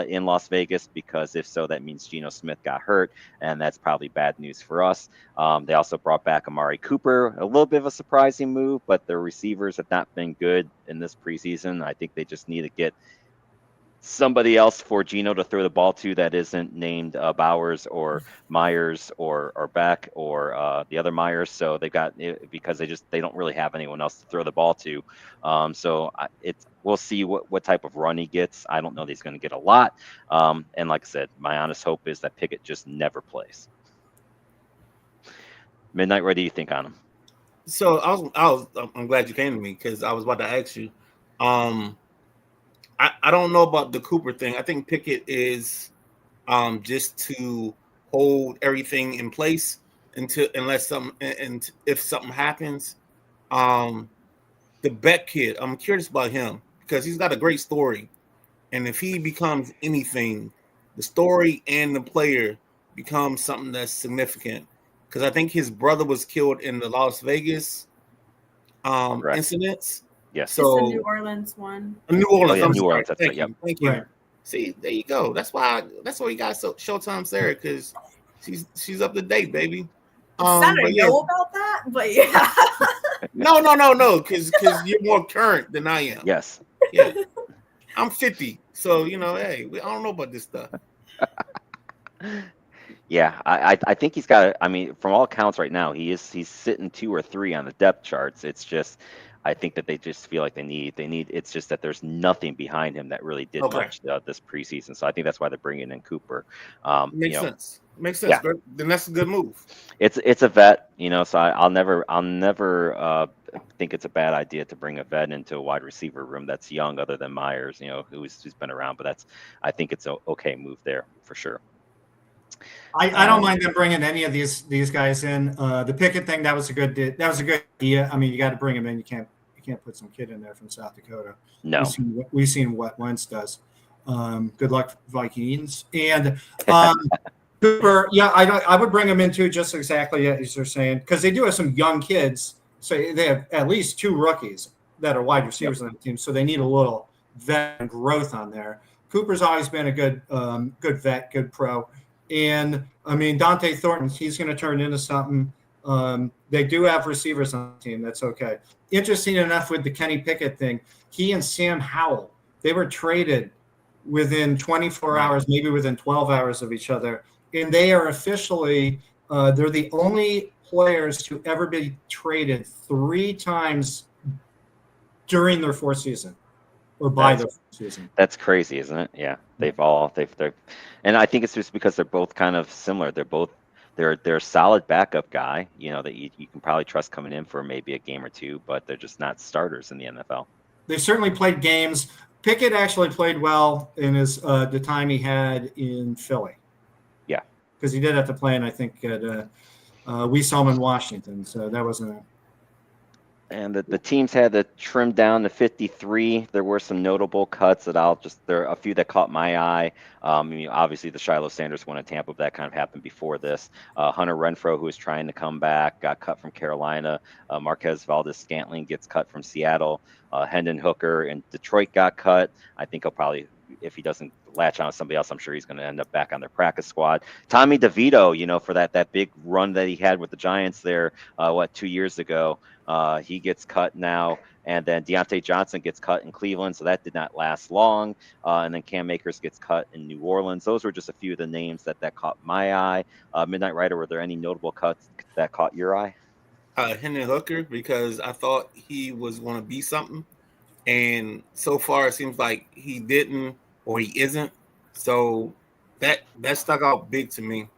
in Las Vegas, because if so, that means Geno Smith got hurt, and that's probably bad news for us. They also brought back Amari Cooper, a little bit of a surprising move, but their receivers have not been good in this preseason. I think they just need to get somebody else for Geno to throw the ball to that isn't named Bowers or Myers or Beck or the other Myers. So they've got because they don't really have anyone else to throw the ball to. We'll see what type of run he gets. I don't know that he's going to get a lot. And like I said, my honest hope is that Pickett just never plays. Midnight, what do you think on him? So I'm glad you came to me because I was about to ask you. I don't know about the Cooper thing. I think Pickett is just to hold everything in place unless if something happens. The Beck kid, I'm curious about him because he's got a great story, and if he becomes anything, the story and the player becomes something that's significant. Because I think his brother was killed in the Las Vegas incidents. Yes. It's the So New Orleans one. New Orleans. Oh, yeah, I'm New sorry. Orleans, that's Thank right, you. yep. Thank you. Right. See, there you go. That's why you got Showtime Sarah, because she's up to date, baby. I But don't yeah, know about that, but yeah. no, because you're more current than I am. Yes. Yeah, I'm 50, so hey, I don't know about this stuff. Yeah, I think he's got. I mean, from all accounts, right now he's sitting 2 or 3 on the depth charts. It's just, I think that they just feel like they need. It's just that there's nothing behind him that really did Okay. much this preseason. So I think that's why they're bringing in Cooper. Makes sense. Makes sense. Yeah. Good. Then that's a good move. It's a vet, so I'll never think it's a bad idea to bring a vet into a wide receiver room that's young, other than Myers, who's been around. But I think it's a okay move there for sure. I don't mind them bringing any of these guys in. The Pickett thing, that was a good idea. I mean, you got to bring him in. You can't put some kid in there from South Dakota. No, we've seen what Wentz does. Good luck, Vikings. And Cooper, yeah, I would bring him in too, just exactly as you're saying, because they do have some young kids. So they have at least 2 rookies that are wide receivers on the team. So they need a little vet growth on there. Cooper's always been a good vet, good pro. And I mean, Dante Thornton, he's going to turn into something. They do have receivers on the team. That's okay. Interesting enough with the Kenny Pickett thing, he and Sam Howell, they were traded within 24 hours, maybe within 12 hours of each other. And they are officially, they're the only players to ever be traded 3 times during their 4th season. Or by the season. That's crazy, isn't it? Yeah, they're, and I think it's just because they're both kind of similar. They're a solid backup guy, that you can probably trust coming in for maybe a game or 2, but they're just not starters in the NFL. They certainly played games. Pickett actually played well in his the time he had in Philly. Yeah, because he did have to play, and I think we saw him in Washington, so that wasn't. And the teams had to trim down to 53. There were some notable cuts there are a few that caught my eye. Obviously the Shiloh Sanders one in Tampa, that kind of happened before this. Hunter Renfrow, who was trying to come back, got cut from Carolina. Marquez Valdez-Scantling gets cut from Seattle. Hendon Hooker in Detroit got cut. I think he'll probably, if he doesn't latch on to somebody else, I'm sure he's going to end up back on their practice squad. Tommy DeVito, for that big run that he had with the Giants there, 2 years ago. He gets cut now, and then Deontay Johnson gets cut in Cleveland, so that did not last long. And then Cam Akers gets cut in New Orleans. Those were just a few of the names that caught my eye. Midnight Rider, were there any notable cuts that caught your eye? Hendon Hooker, because I thought he was going to be something, and so far it seems like he didn't or he isn't. So that stuck out big to me.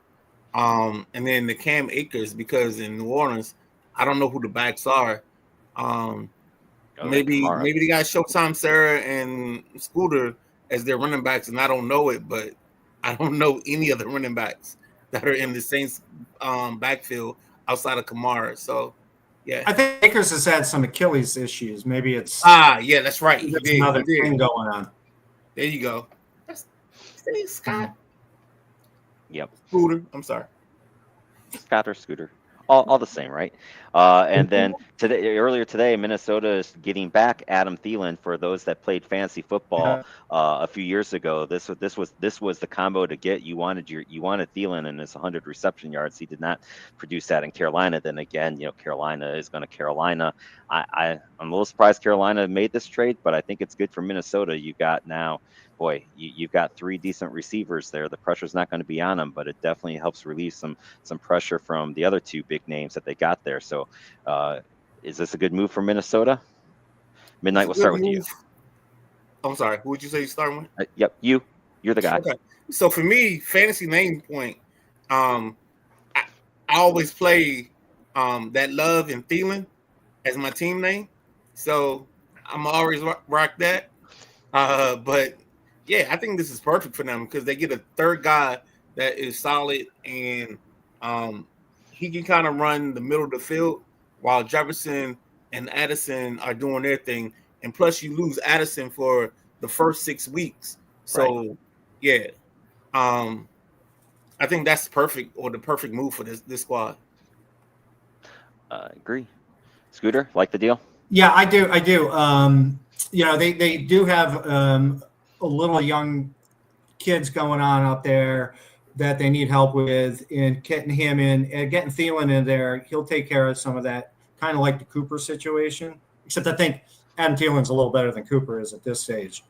And then the Cam Akers, because in New Orleans, I don't know who the backs are. Maybe they got Showtime Sarah and Scooter as their running backs, and I don't know it, but I don't know any of the running backs that are in the Saints backfield outside of Kamara. So, yeah. I think Akers has had some Achilles issues. Maybe it's yeah, that's right. That's another thing going on. There you go. That's Scott. Yep. Scooter. I'm sorry. Scott or Scooter. All the same, right? And then earlier today, Minnesota is getting back Adam Thielen. For those that played fantasy football a few years ago, this was the combo to get. You wanted Thielen and his 100 reception yards. He did not produce that in Carolina. Then again, Carolina is going to Carolina. I'm a little surprised Carolina made this trade, but I think it's good for Minnesota. You got now, boy, you've got 3 decent receivers there. The pressure's not going to be on them, but it definitely helps relieve some pressure from the other 2 big names that they got there. So, is this a good move for Minnesota? Midnight, we'll start with you. I'm sorry. Who would you say you starting with? Yep, you're the guy. Okay. So for me, fantasy name point, I always play that Love and Thielen as my team name. So I'm always rock that. But yeah, I think this is perfect for them because they get a third guy that is solid and he can kind of run the middle of the field while Jefferson and Addison are doing their thing. And plus you lose Addison for the first 6 weeks. So Right. yeah. I think that's perfect or the perfect move for this squad. Agree. Scooter, like the deal? Yeah, I do. They do have a little young kids going on out there that they need help with, and getting him in and getting Thielen in there, he'll take care of some of that, kind of like the Cooper situation. Except I think Adam Thielen's a little better than Cooper is at this stage,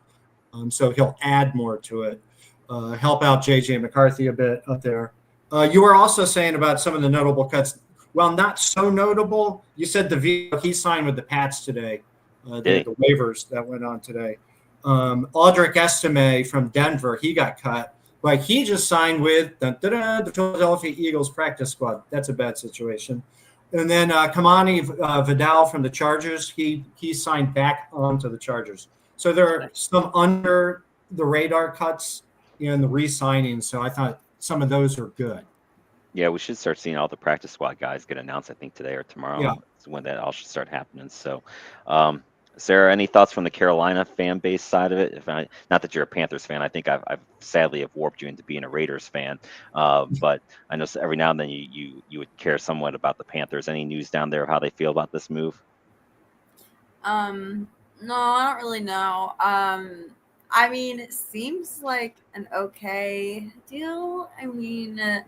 so he'll add more to it, help out JJ McCarthy a bit up there. You were also saying about some of the notable cuts. Well, not so notable. You said he signed with the Pats today. The waivers that went on today. Aldrich Estime from Denver, he got cut. But he just signed with the Philadelphia Eagles practice squad. That's a bad situation. And then Kamani Vidal from the Chargers, he signed back onto the Chargers. So there are some under the radar cuts in the re-signing. So I thought some of those are good. Yeah, we should start seeing all the practice squad guys get announced, I think, today or tomorrow. Yeah. Is when that all should start happening. So, Sarah, any thoughts from the Carolina fan base side of it? Not that you're a Panthers fan, I think I've sadly have warped you into being a Raiders fan. But I know every now and then you would care somewhat about the Panthers. Any news down there of how they feel about this move? No, I don't really know. I mean, it seems like an okay deal. I mean,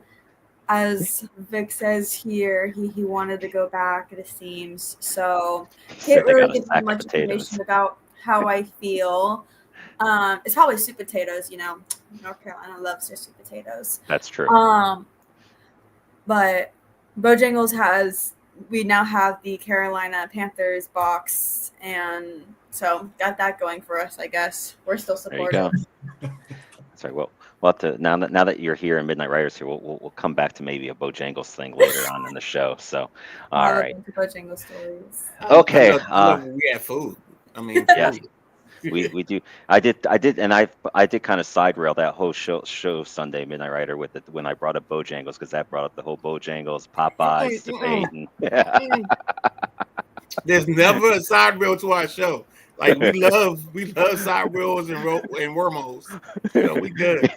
as Vic says here, he wanted to go back, it seems. So can't really give you much information about how I feel. It's probably sweet potatoes, North Carolina loves their sweet potatoes. That's true. But Bojangles we now have the Carolina Panthers box, and so got that going for us, I guess. We're still supportive. There you go. That's right. Well, we'll have to, now that you're here in Midnight Riders here, we'll come back to maybe a Bojangles thing later on in the show. So, all right. Bojangles stories. Okay. We have food. I mean, yes, we do. I did, and I did kind of side rail that whole show Sunday Midnight Rider with it when I brought up Bojangles, because that brought up the whole Bojangles Popeyes debate. And, there's never a side rail to our show. Like we love side rails and wormholes. We good.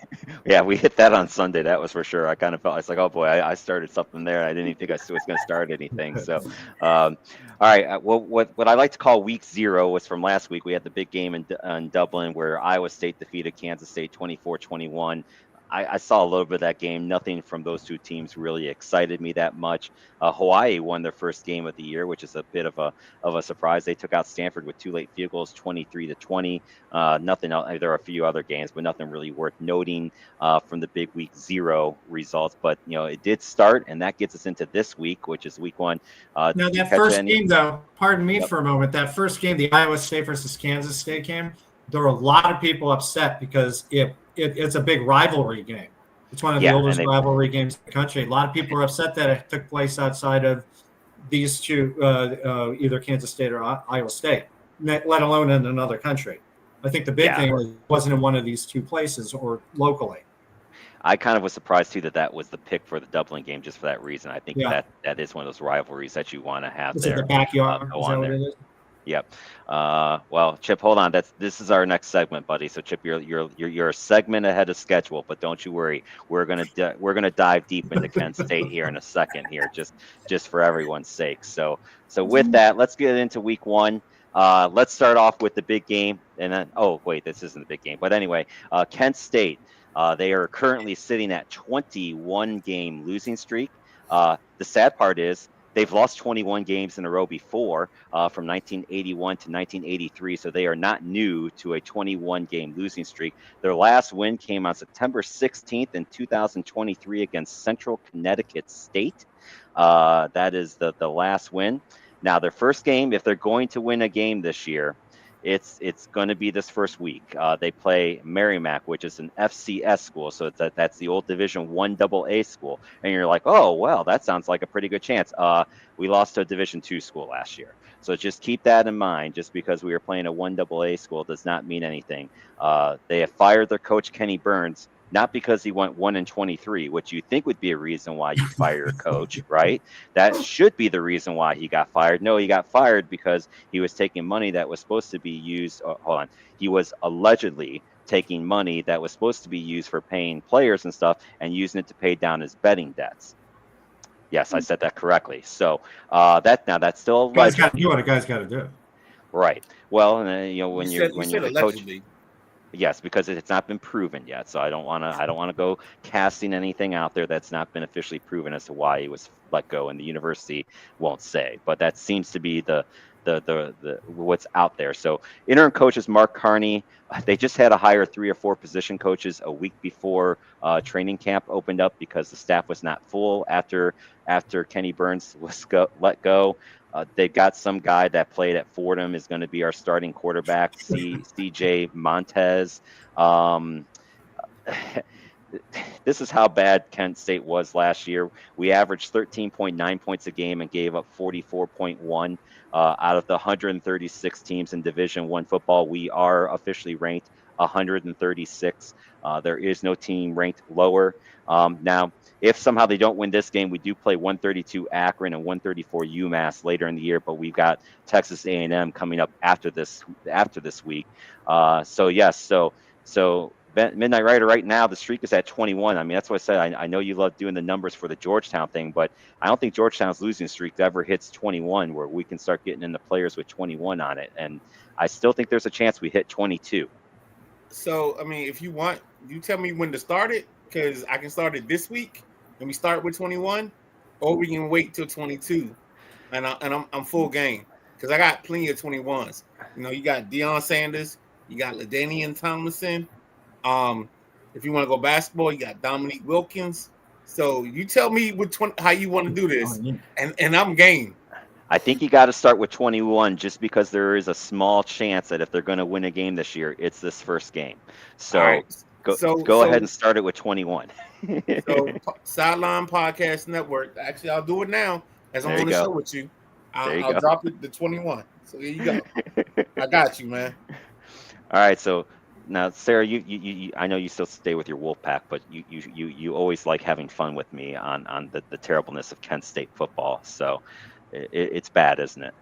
Yeah, we hit that on Sunday. That was for sure. I kind of felt, I was like, oh boy, I started something there. I didn't even think I was going to start anything. So, all right. Well, what I like to call week 0 was from last week. We had the big game in Dublin where Iowa State defeated Kansas State 24-21. I saw a little bit of that game. Nothing from those two teams really excited me that much. Hawaii won their first game of the year, which is a bit of a surprise. They took out Stanford with 2 late field goals, 23-20. Nothing else. There are a few other games, but nothing really worth noting from the big week 0 results. But it did start, and that gets us into this week, which is week 1. Now that first game, though, pardon me for a moment. That first game, the Iowa State versus Kansas State game, there were a lot of people upset because it's a big rivalry game. It's one of the oldest rivalry games in the country. A lot of people are upset that it took place outside of these two, either Kansas State or Iowa State, let alone in another country. I think the big thing was it wasn't in one of these two places or locally. I kind of was surprised, too, that was the pick for the Dublin game just for that reason. I think that is one of those rivalries that you want to have there. The backyard. Is that what it is? Yep. Well, Chip, hold on. This is our next segment, buddy. So, Chip, you're a segment ahead of schedule, but don't you worry. We're gonna dive deep into Kent State here in a second here, just for everyone's sake. So with that, let's get into week 1. Let's start off with the big game, and then this isn't the big game, but anyway, Kent State. They are currently sitting at 21 game losing streak. The sad part is, they've lost 21 games in a row before, from 1981 to 1983. So they are not new to a 21-game losing streak. Their last win came on September 16th in 2023 against Central Connecticut State. That is the last win. Now, their first game, if they're going to win a game this year, it's going to be this first week. They play Merrimack, which is an FCS school, so that's the old Division One AA school. And you're like, oh well, that sounds like a pretty good chance. We lost to a Division Two school last year, so just keep that in mind. Just because we were playing a One AA school does not mean anything. They have fired their coach Kenny Burns. Not because he went 1-23, which you think would be a reason why you fire a coach, right? That should be the reason why he got fired. No, he got fired because he was taking money that was supposed to be used. Hold on. He was allegedly taking money that was supposed to be used for paying players and stuff and using it to pay down his betting debts. Yes, I said that correctly. So that's still guys got to do what a guy's got to do. Right. Well, when you're the coach. Yes, because it's not been proven yet, so I don't want to go casting anything out there that's not been officially proven as to why he was let go, and the university won't say. But that seems to be the what's out there. So interim coaches Mark Carney, they just had to hire 3 or 4 position coaches a week before training camp opened up because the staff was not full after Kenny Burns was let go. They got some guy that played at Fordham is going to be our starting quarterback, CJ Montez. This is how bad Kent State was last year. We averaged 13.9 points a game and gave up 44.1. Out of the 136 teams in Division I football, we are officially ranked 136. There is no team ranked lower. Now, if somehow they don't win this game, we do play 132 Akron and 134 UMass later in the year, but we've got Texas A&M coming up after this week. So Midnight Rider, right now the streak is at 21. I mean, that's what I said. I know you love doing the numbers for the Georgetown thing, but I don't think Georgetown's losing streak ever hits 21, where we can start getting in the players with 21 on it. And I still think there's a chance we hit 22. So, I mean, if you want, you tell me when to start it, because I can start it this week and we start with 21, or we can wait till 22. And I'm full game because I got plenty of 21s. You got Deion Sanders, you got LaDainian Tomlinson. If you want to go basketball, you got Dominique Wilkins. So you tell me how you want to do this, and I'm game. I think you got to start with 21 just because there is a small chance that if they're going to win a game this year, it's this first game. So right. go ahead and start it with 21. So Sideline Podcast Network. Actually, I'll do it now as I'm on the show with you. I'll drop it to 21. So there you go. I got you, man. All right. So now, Sarah, you I know you still stay with your Wolfpack, but you always like having fun with me on the terribleness of Kent State football. So it's bad, isn't it?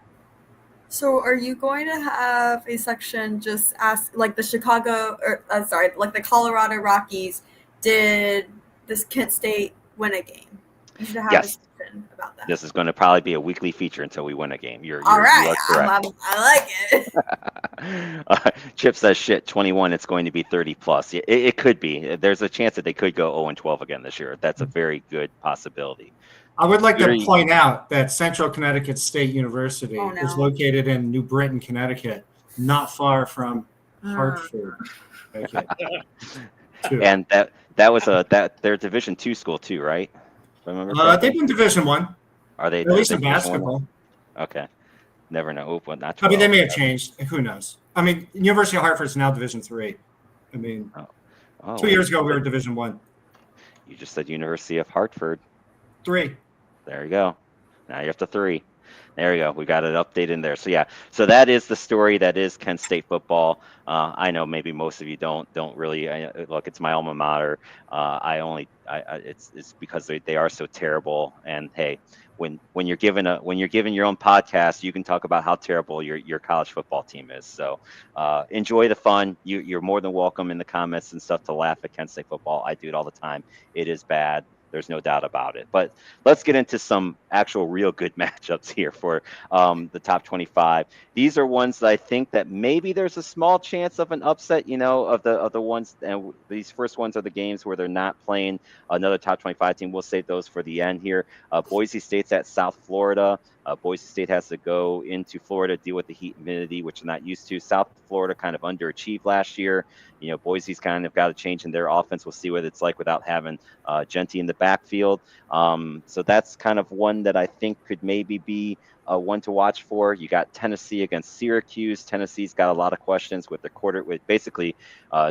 So are you going to have a section just ask like the the Colorado Rockies, did this Kent State win a game? You should have a section about that. This is going to probably be a weekly feature until we win a game. You're all right. You are correct. I like it. Chip says shit 21. It's going to be 30 plus. It could be. There's a chance that they could go 0-12 again this year. That's a very good possibility. I would like to point out that Central Connecticut State University is located in New Britain, Connecticut, not far from Hartford. Okay. And that was their Division II school too, right? They've been Division I. Are they? At least in basketball. Okay. Never know. Well, not 12. I mean, they may have changed. Who knows? I mean, University of Hartford is now Division III. I mean, 2 years ago we were Division I. You just said University of Hartford. 3. There you go. Now you're up to 3. There you go. We got it updated in there. So yeah. So that is the story. That is Kent State football. I know maybe most of you don't really look. It's my alma mater. It's because they are so terrible. And hey, when you're given your own podcast, you can talk about how terrible your college football team is. So enjoy the fun. You're more than welcome in the comments and stuff to laugh at Kent State football. I do it all the time. It is bad. There's no doubt about it. But let's get into some actual real good matchups here for the top 25. These are ones that I think that maybe there's a small chance of an upset, of the ones, and these first ones are the games where they're not playing another top 25 team. We'll save those for the end here. Boise State's at South Florida. Boise State has to go into Florida, deal with the heat and humidity, which they're not used to. South Florida kind of underachieved last year. Boise's kind of got a change in their offense. We'll see what it's like without having Genty in the backfield. So that's kind of one that I think could maybe be one to watch for. You got Tennessee against Syracuse. Tennessee's got a lot of questions with basically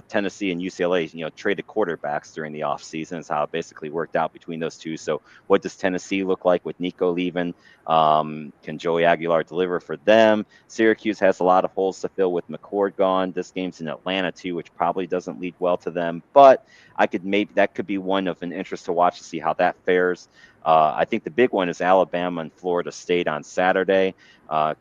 Tennessee and UCLA, traded quarterbacks during the offseason is how it basically worked out between those two. So what does Tennessee look like with Nico leaving? Can Joey Aguilar deliver for them? Syracuse has a lot of holes to fill with McCord gone. This game's in Atlanta too, which probably doesn't lead well to them, but that could be one of an interest to watch to see how that fares. I think the big one is Alabama and Florida State on Saturday.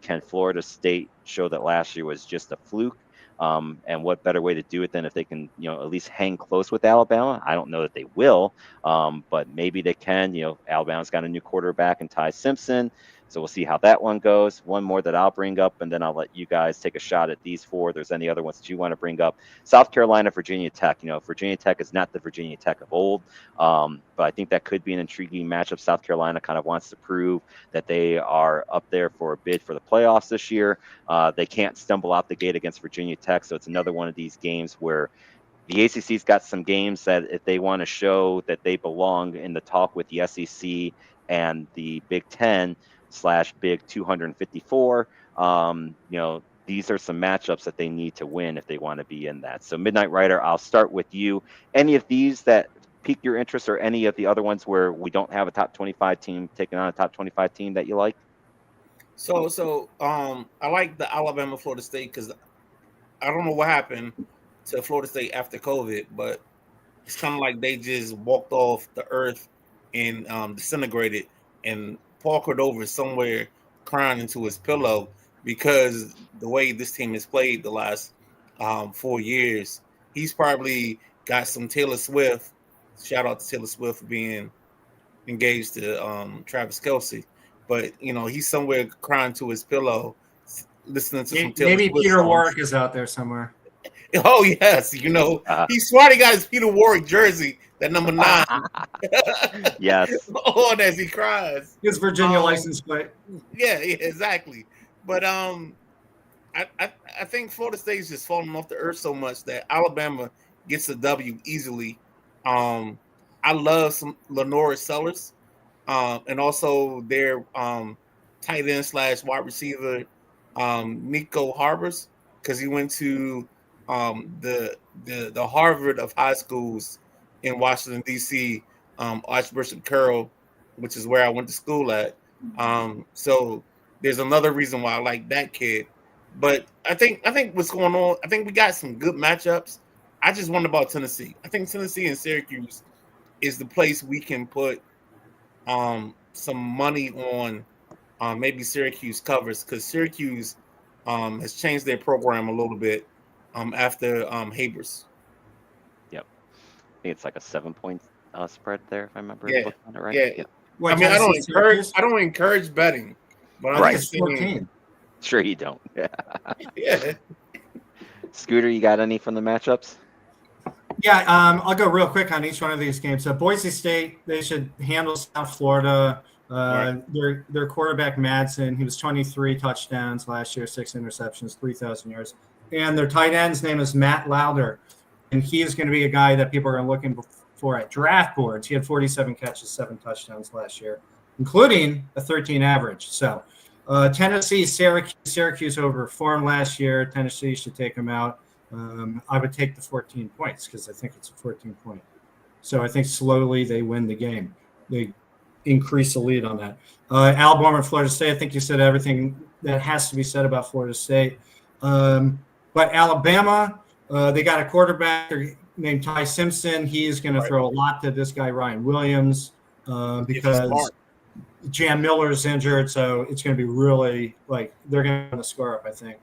Can Florida State show that last year was just a fluke? And what better way to do it than if they can, at least hang close with Alabama? I don't know that they will, but maybe they can. Alabama's got a new quarterback in Ty Simpson. So we'll see how that one goes. One more that I'll bring up, and then I'll let you guys take a shot at these four. If there's any other ones that you want to bring up. South Carolina, Virginia Tech. Virginia Tech is not the Virginia Tech of old, but I think that could be an intriguing matchup. South Carolina kind of wants to prove that they are up there for a bid for the playoffs this year. They can't stumble out the gate against Virginia Tech, so it's another one of these games where the ACC's got some games that if they want to show that they belong in the talk with the SEC and the Big Ten / Big 254, these are some matchups that they need to win if they want to be in that. So Midnight Rider, I'll start with you. Any of these that pique your interest, or any of the other ones where we don't have a top 25 team taking on a top 25 team that you like? So I like the Alabama Florida State because I don't know what happened to Florida State after COVID, but it's kind of like they just walked off the earth and disintegrated, and Paul Cordova is somewhere crying into his pillow because the way this team has played the last 4 years. He's probably got some Taylor Swift. Shout out to Taylor Swift for being engaged to Travis Kelce. But, he's somewhere crying to his pillow, listening to some Taylor maybe Swift Peter songs. Warwick is out there somewhere. Oh, yes. He's smart. He got his Peter Warwick jersey, that number 9. Yes. On as he cries. His Virginia license plate. Yeah, exactly. But I think Florida State is just falling off the earth so much that Alabama gets a W easily. I love some Lenora Sellers, and also their tight end / wide receiver, Nico Harbors, because he went to the Harvard of high schools in Washington, D.C., Archbishop Carroll, which is where I went to school at. So there's another reason why I like that kid. But I think what's going on, I think we got some good matchups. I just wonder about Tennessee. I think Tennessee and Syracuse is the place we can put some money on. Maybe Syracuse covers, because Syracuse has changed their program a little bit after Habers. Yep. I think it's like a 7-point spread there, if I remember looking at it right. Yeah. What, I don't encourage betting, but I'm just saying. Sure you don't. Yeah. Scooter, you got any from the matchups? Yeah, I'll go real quick on each one of these games. So Boise State, they should handle South Florida. Right. Their quarterback Madsen, he was 23 touchdowns last year, 6 interceptions, 3,000 yards. And their tight end's name is Matt Lauder, and he is going to be a guy that people are looking for at draft boards. He had 47 catches, 7 touchdowns last year, including a 13 average. So Tennessee, Syracuse overperformed last year. Tennessee should take them out. I would take the 14 points because I think it's a 14-point. So I think slowly they win the game. They increase the lead on that. Alabama and Florida State, I think you said everything that has to be said about Florida State. But Alabama, they got a quarterback named Ty Simpson. He is going to throw a lot to this guy, Ryan Williams, because Jam Miller is injured. So it's going to be really they're going to score up, I think.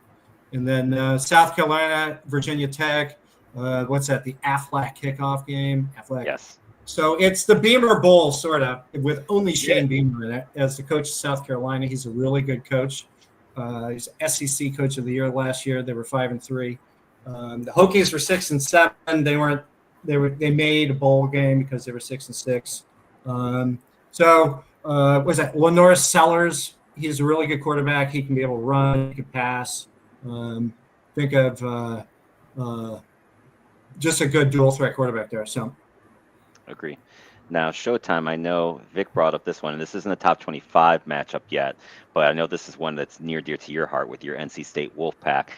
And then South Carolina, Virginia Tech. What's that? The Aflac kickoff game. Aflac. Yes. So it's the Beamer Bowl, sort of, with only Shane Beamer in it as the coach of South Carolina. He's a really good coach. He's SEC Coach of the Year last year. They were 5-3. The Hokies were 6-7. They made a bowl game because they were 6-6. Was that Lenore Sellers? He's a really good quarterback. He can be able to run. He can pass. Think of just a good dual threat quarterback there. So. Agree. Now, Showtime, I know Vic brought up this one, and this isn't a top 25 matchup yet, but I know this is one that's near dear to your heart with your NC State Wolfpack.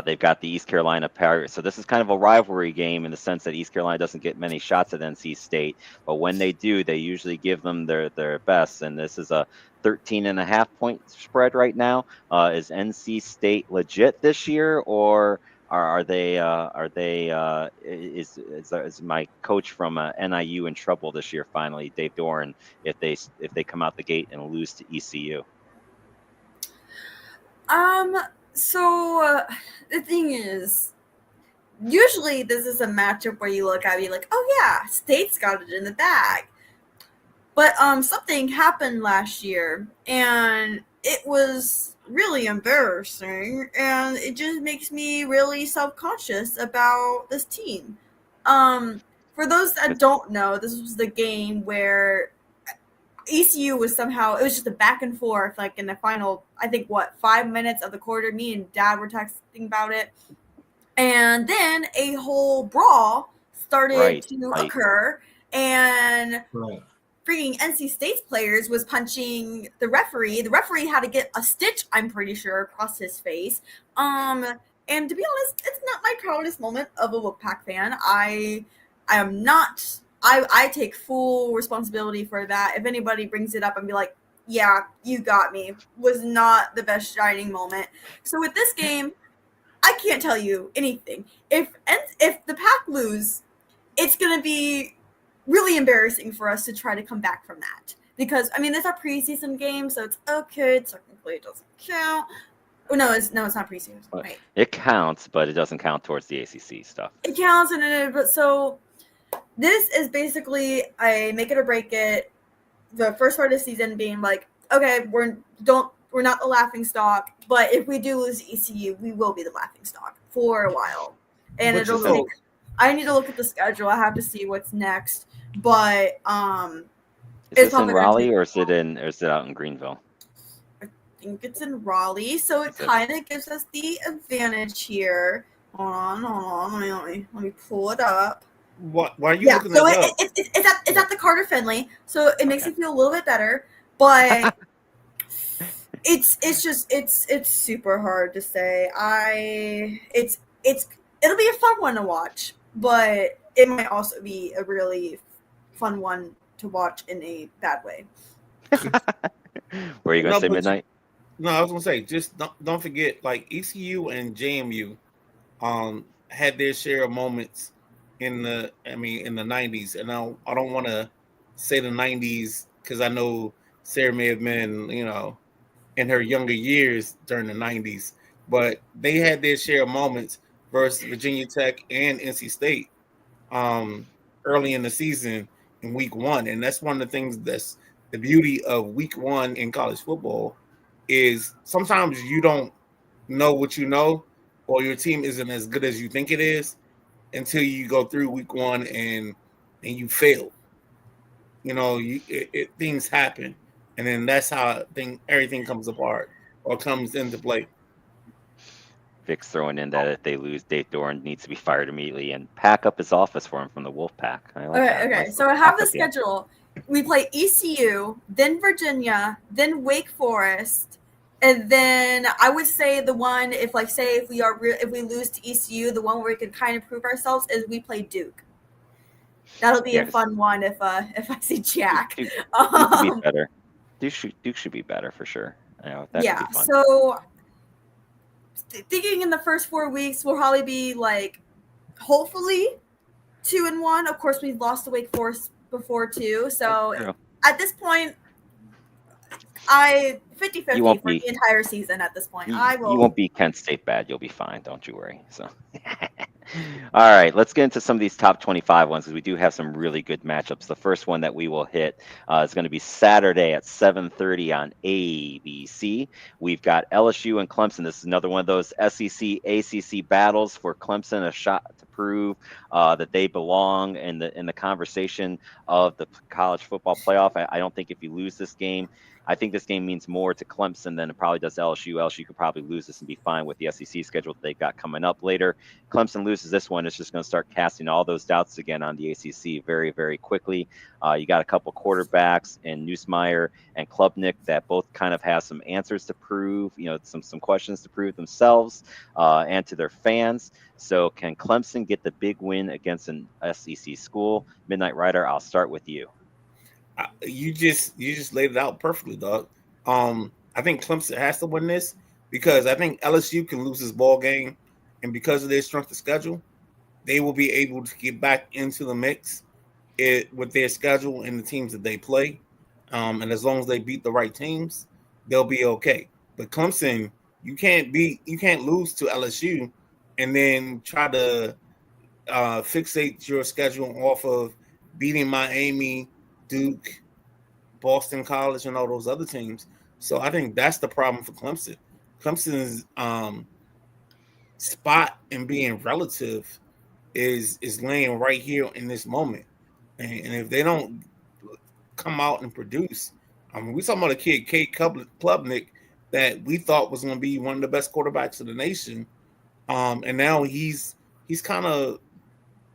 They've got the East Carolina Pirates, so this is kind of a rivalry game in the sense that East Carolina doesn't get many shots at NC State, but when they do, they usually give them their best, and this is a 13.5 point spread right now. Is NC State legit this year, or is my coach from NIU in trouble this year finally, Dave Doran, if they come out the gate and lose to ECU? So the thing is, usually this is a matchup where you look at it like, oh yeah, State's got it in the bag. But something happened last year, and it was really embarrassing, and it just makes me really self-conscious about this team. For those that don't know, this was the game where ECU was somehow, it was just a back and forth, like in the final, I think 5 minutes of the quarter. Me and Dad were texting about it, and then a whole brawl started to occur, and freaking NC State's players was punching the referee. The referee had to get a stitch, I'm pretty sure, across his face. And to be honest, it's not my proudest moment of a Wolfpack fan. I am not. I take full responsibility for that. If anybody brings it up and be like, yeah, you got me, was not the best shining moment. So with this game, I can't tell you anything. If the Pack lose, it's going to be really embarrassing for us to try to come back from that, because I mean it's our preseason game, so it's okay. Technically, it doesn't count. Oh no, it's not preseason. Right. It counts, but it doesn't count towards the ACC stuff. It counts, but so this is basically a make it or break it. The first part of the season being like, okay, we're not the laughing stock, but if we do lose ECU, we will be the laughing stock for a while, and it'll take. I need to look at the schedule. I have to see what's next. But is this in Raleigh or is it out in Greenville? I think it's in Raleigh, so it kind of gives us the advantage here. Hold on. Let me pull it up. Why are you looking at it up? It's at the Carter Finley, so it makes me feel a little bit better. But it's super hard to say. It'll be a fun one to watch, but it might also be a really fun one to watch in a bad way. Were you going to say midnight? No, I was going to say, just don't forget, like ECU and JMU had their share of moments in the 90s. And I don't want to say the 90s because I know Sarah may have been, in her younger years during the 90s, but they had their share of moments versus Virginia Tech and NC State early in the season in week 1. And that's one of the things that's the beauty of week 1 in college football is sometimes you don't know what you know, or your team isn't as good as you think it is until you go through week 1 and you fail. Things happen. And then that's how everything comes apart or comes into play. Vic's throwing in that if they lose, Dave Doran needs to be fired immediately and pack up his office for him from the Wolfpack. Okay. So I have the schedule. We play ECU, then Virginia, then Wake Forest, and then I would say the one if we lose to ECU, the one where we can kind of prove ourselves is we play Duke. That'll be a fun one if I see Jack. Duke should be better. Duke should be better for sure. That could be fun. So thinking in the first 4 weeks we'll probably be like hopefully 2-1. Of course, we've lost to Wake Forest before too. So at this point, 50-50 for the entire season at this point. You won't be Kent State bad. You'll be fine. Don't you worry. So All right, let's get into some of these top 25 ones because we do have some really good matchups. The first one that we will hit is going to be Saturday at 7:30 on ABC. We've got LSU and Clemson. This is another one of those SEC ACC battles for Clemson, a shot to prove that they belong in the conversation of the college football playoff. I don't think if you lose this game, I think this game means more to Clemson than it probably does LSU. LSU could probably lose this and be fine with the SEC schedule that they've got coming up later. Clemson loses this one, it's just going to start casting all those doubts again on the ACC very, very quickly. You got a couple quarterbacks in Nussmeier and Klubnik that both kind of have some answers to prove, some questions to prove themselves and to their fans. So can Clemson get the big win against an SEC school? Midnight Rider, I'll start with you. You just laid it out perfectly, dog. I think Clemson has to win this because I think LSU can lose this ball game, and because of their strength of schedule, they will be able to get back into the mix with their schedule and the teams that they play. And as long as they beat the right teams, they'll be okay. But Clemson, you can't lose to LSU and then try to fixate your schedule off of beating Miami, Duke, Boston College, and all those other teams. So I think that's the problem for Clemson. Clemson's spot in being relative is laying right here in this moment. And if they don't come out and produce, we talking about a kid, Kate Klubnik, that we thought was going to be one of the best quarterbacks of the nation. And now he's kind of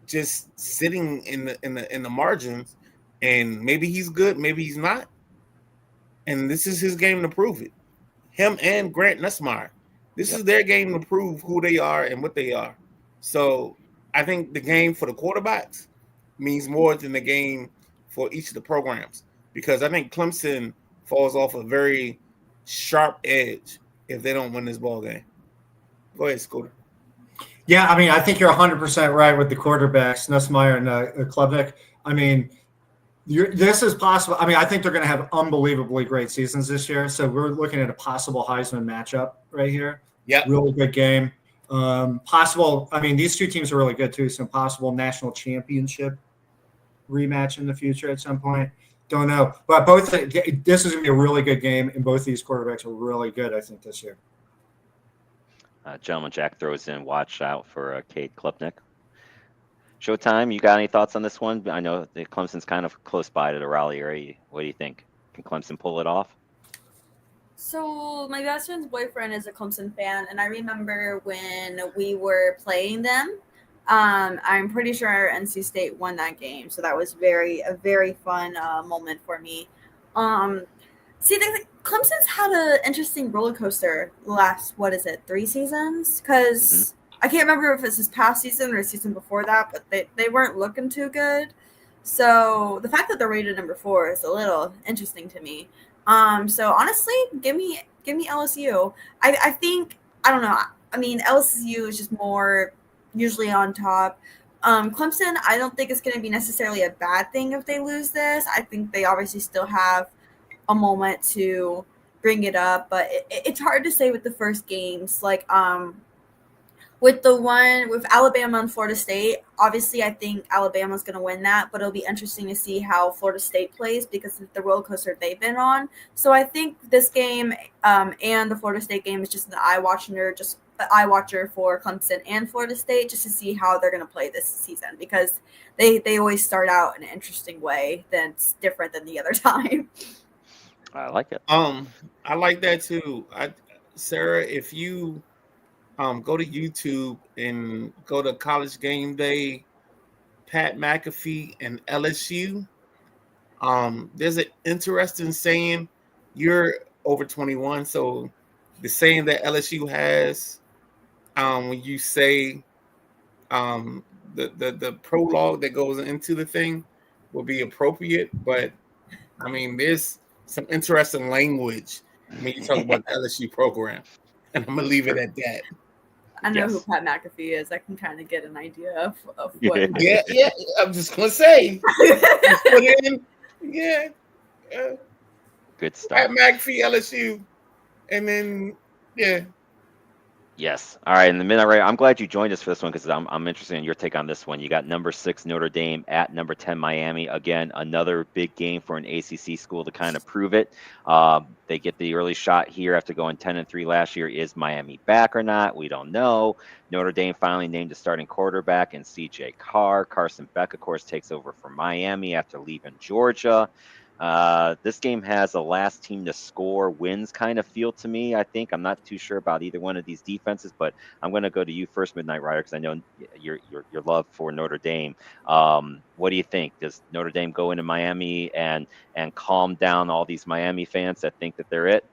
just sitting in the margins. And maybe he's good, maybe he's not. And this is his game to prove it. Him and Grant Nussmeier. This is their game to prove who they are and what they are. So I think the game for the quarterbacks means more than the game for each of the programs. Because I think Clemson falls off a very sharp edge if they don't win this ball game. Go ahead, Scooter. Yeah, I think you're 100% right with the quarterbacks, Nussmeier and Klubnik. This is possible. I think they're going to have unbelievably great seasons this year. So we're looking at a possible Heisman matchup right here. Yeah, really good game. Possible. These two teams are really good too. Some possible national championship rematch in the future at some point. Don't know, but this is going to be a really good game, and both these quarterbacks are really good. I think this year. Gentleman Jack throws in, watch out for Cade Klubnik. Showtime, you got any thoughts on this one? I know that Clemson's kind of close by to the Raleigh area. What do you think? Can Clemson pull it off? So my best friend's boyfriend is a Clemson fan, and I remember when we were playing them, I'm pretty sure NC State won that game. So that was a very fun moment for me. Clemson's had an interesting roller coaster the last, 3 seasons? Because I can't remember if it's this past season or the season before that, but they weren't looking too good. So the fact that they're rated number 4 is a little interesting to me. So honestly, give me LSU. I think, I don't know. LSU is just more usually on top. Clemson, I don't think it's going to be necessarily a bad thing if they lose this. I think they obviously still have a moment to bring it up, but it's hard to say with the first games. With the one with Alabama and Florida State, obviously I think Alabama's going to win that, but it'll be interesting to see how Florida State plays because of the roller coaster they've been on. So I think this game and the Florida State game is just an eye watcher for Clemson and Florida State, just to see how they're going to play this season, because they always start out in an interesting way that's different than the other time. I like it. I like that too. Sarah, if you go to YouTube and go to College Game Day, Pat McAfee and LSU, there's an interesting saying. You're over 21, so the saying that LSU has, when you say the prologue that goes into the thing will be appropriate, but there's some interesting language when you talk about the LSU program, and I'm gonna leave it at that. I know who Pat McAfee is. I can kind of get an idea of what. Yeah. I'm just gonna say. Good stuff. Pat McAfee, LSU, and then Yes. All right. In the minute, right. I'm glad you joined us for this one because I'm interested in your take on this one. You got number 6 Notre Dame at number 10 Miami. Again, another big game for an ACC school to kind of prove it. They get the early shot here after going 10-3 last year. Is Miami back or not? We don't know. Notre Dame finally named a starting quarterback in C.J. Carr. Carson Beck, of course, takes over for Miami after leaving Georgia. This game has a last team to score wins kind of feel to me. I think I'm not too sure about either one of these defenses, but I'm going to go to you first, Midnight Rider, because I know your love for Notre Dame. What do you think? Does Notre Dame go into Miami and calm down all these Miami fans that think that they're it?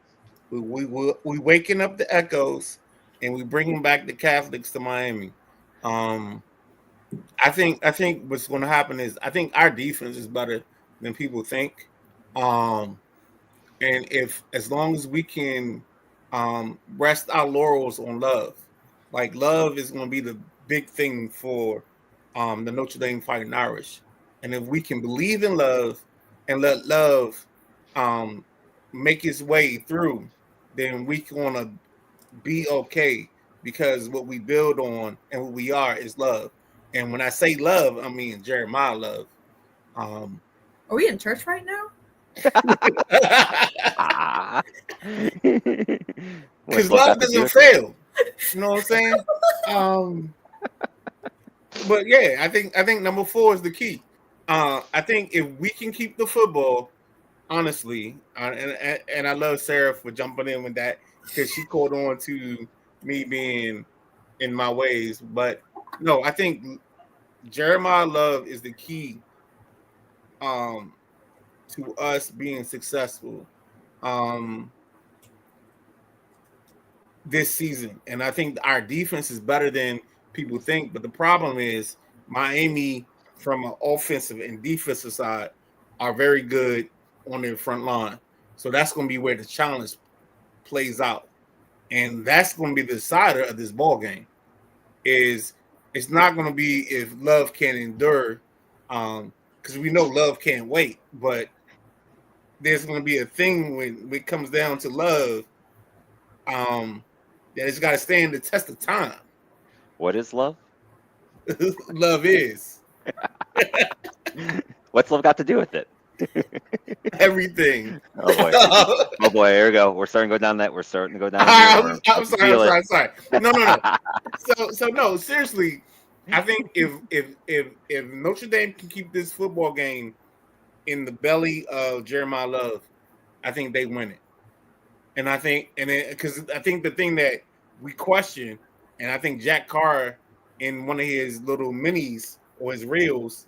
We waking up the echoes, and we bringing back the Catholics to Miami. I think what's going to happen is I think our defense is better than people think. And if as long as we can rest our laurels on love, like love is going to be the big thing for the Notre Dame Fighting Irish. And if we can believe in love and let love make its way through, then we're going to be okay, because what we build on and what we are is love. And when I say love, I mean Jeremiah love. Are we in church right now? Because love doesn't fail. You know what I'm saying? But yeah, I think number 4 is the key. I think if we can keep the football, honestly, and I love Sarah for jumping in with that, because she caught on to me being in my ways. But no, I think Jeremiah Love is the key to us being successful this season. And I think our defense is better than people think. But the problem is Miami, from an offensive and defensive side, are very good on their front line. So that's going to be where the challenge plays out. And that's going to be the decider of this ball game. It's not going to be if Love can endure, because we know Love can't wait. But there's going to be a thing when it comes down to Love, that it's got to stand the test of time. What is love? Love is. What's love got to do with it? Everything. Oh boy! Oh boy! Here we go. We're starting to go down that. We're starting to go down. I'm sorry. No. So no. Seriously, I think if Notre Dame can keep this football game in the belly of Jeremiah Love, I think they win it. And I think, because I think the thing that we question, and I think Jack Carr in one of his little minis or his reels,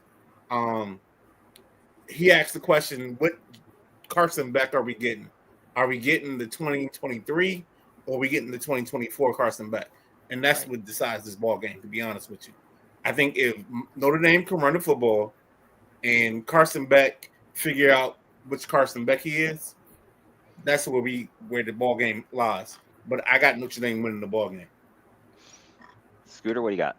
he asked the question, what Carson Beck are we getting? Are we getting the 2023 or are we getting the 2024 Carson Beck? And that's what decides this ball game, to be honest with you. I think if Notre Dame can run the football and Carson Beck figure out which Carson Beck he is, that's where the ball game lies. But I got Notre Dame winning the ball game. Scooter, what do you got?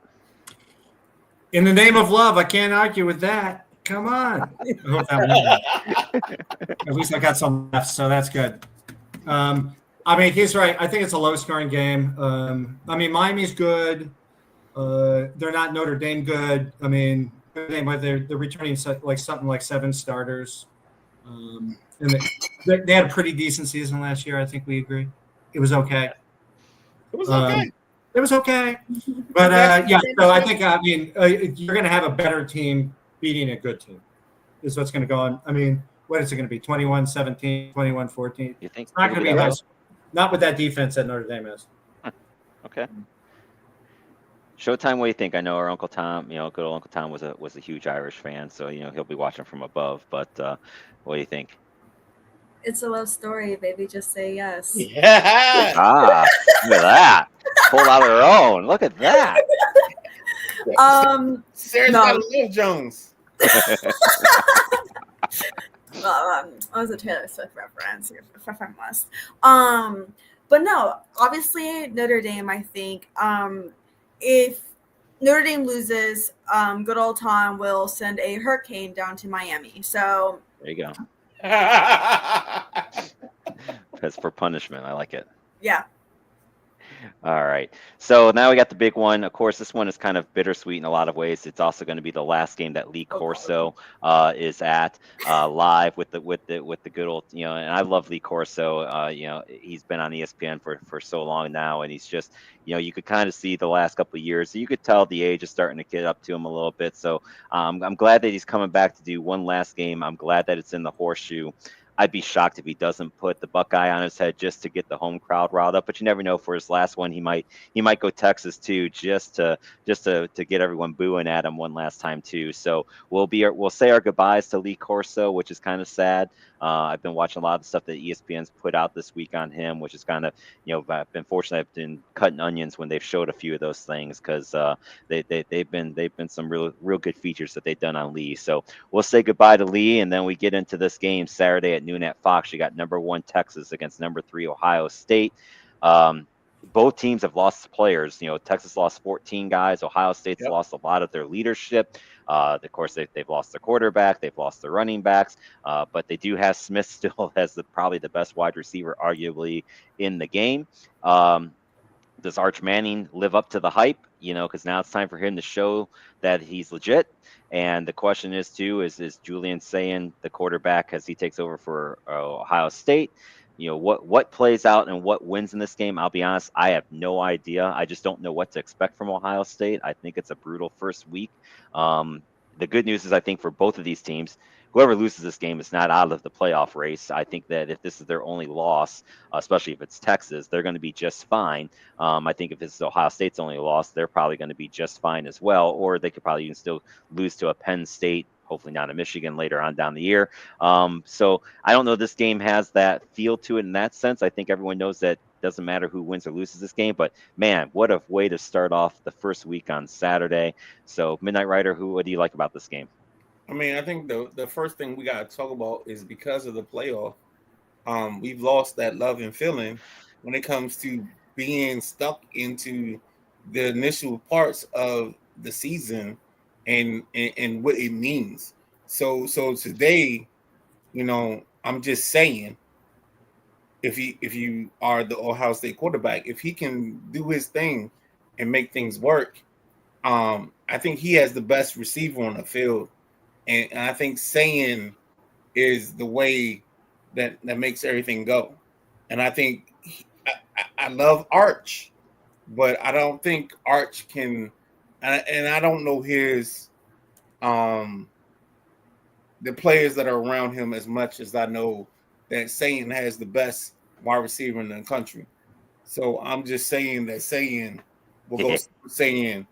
In the name of love, I can't argue with that. Come on. At least I got some left, so that's good. I mean, he's right. I think it's a low-scoring game. I mean, Miami's good. They're not Notre Dame good. I mean, they're returning like something like 7 starters. And they had a pretty decent season last year. I think we agree. It was okay. It was okay. It was okay. But yeah, so I think, I mean, you're going to have a better team beating a good team is what's going to go on. I mean, what is it going to be? 21-17, 21-14. You think it's not going to be high school. Not with that defense that Notre Dame is. Okay. Showtime, what do you think? I know our Uncle Tom, good old Uncle Tom was a huge Irish fan, so he'll be watching from above. But what do you think? It's a love story, baby. Just say yes. Yeah. Look at that. Pulled out her own. Look at that. Sarah's got a Lil Jones. Well, that was a Taylor Swift reference, if I must. But no, obviously Notre Dame. I think if Notre Dame loses, good old Tom will send a hurricane down to Miami. So there you go. That's for punishment. I like it. Yeah. All right. So now we got the big one. Of course, this one is kind of bittersweet in a lot of ways. It's also going to be the last game that Lee Corso is at live with the good old, and I love Lee Corso. He's been on ESPN for so long now, and he's just, you could kind of see the last couple of years. You could tell the age is starting to get up to him a little bit. So I'm glad that he's coming back to do one last game. I'm glad that it's in the Horseshoe. I'd be shocked if he doesn't put the Buckeye on his head just to get the home crowd riled up. But you never know. For his last one, he might go Texas too, just to get everyone booing at him one last time too. So we'll say our goodbyes to Lee Corso, which is kind of sad. I've been watching a lot of the stuff that ESPN's put out this week on him, which is kind of, I've been fortunate. I've been cutting onions when they've showed a few of those things because they've been some real good features that they've done on Lee. So we'll say goodbye to Lee, and then we get into this game Saturday at noon at Fox. You got number 1 Texas against number 3 Ohio State. Both teams have lost players. Texas lost 14 guys. Ohio State's lost a lot of their leadership. Of course, they've lost their quarterback. They've lost their running backs. But they do have Smith still as probably the best wide receiver, arguably, in the game. Does Arch Manning live up to the hype? Because now it's time for him to show that he's legit. And the question is, too, is Julian Sayin the quarterback as he takes over for Ohio State? What plays out and what wins in this game? I'll be honest, I have no idea. I just don't know what to expect from Ohio State. I think it's a brutal first week. The good news is I think for both of these teams, whoever loses this game is not out of the playoff race. I think that if this is their only loss, especially if it's Texas, they're going to be just fine. I think if it's Ohio State's only loss, they're probably going to be just fine as well, or they could probably even still lose to a Penn State, hopefully not a Michigan later on down the year. So I don't know. This game has that feel to it in that sense. I think everyone knows that it doesn't matter who wins or loses this game, but man, what a way to start off the first week on Saturday. So Midnight Rider, what do you like about this game? I mean, I think the first thing we got to talk about is because of the playoff, we've lost that love and feeling when it comes to being stuck into the initial parts of the season and what it means. So today, I'm just saying, if you are the Ohio State quarterback, if he can do his thing and make things work, I think he has the best receiver on the field. And I think Sayin is the way that makes everything go. And I think I love Arch, but I don't think Arch can, and I don't know his the players that are around him as much as I know that Sayin has the best wide receiver in the country. So I'm just saying that Sayin will go Sayin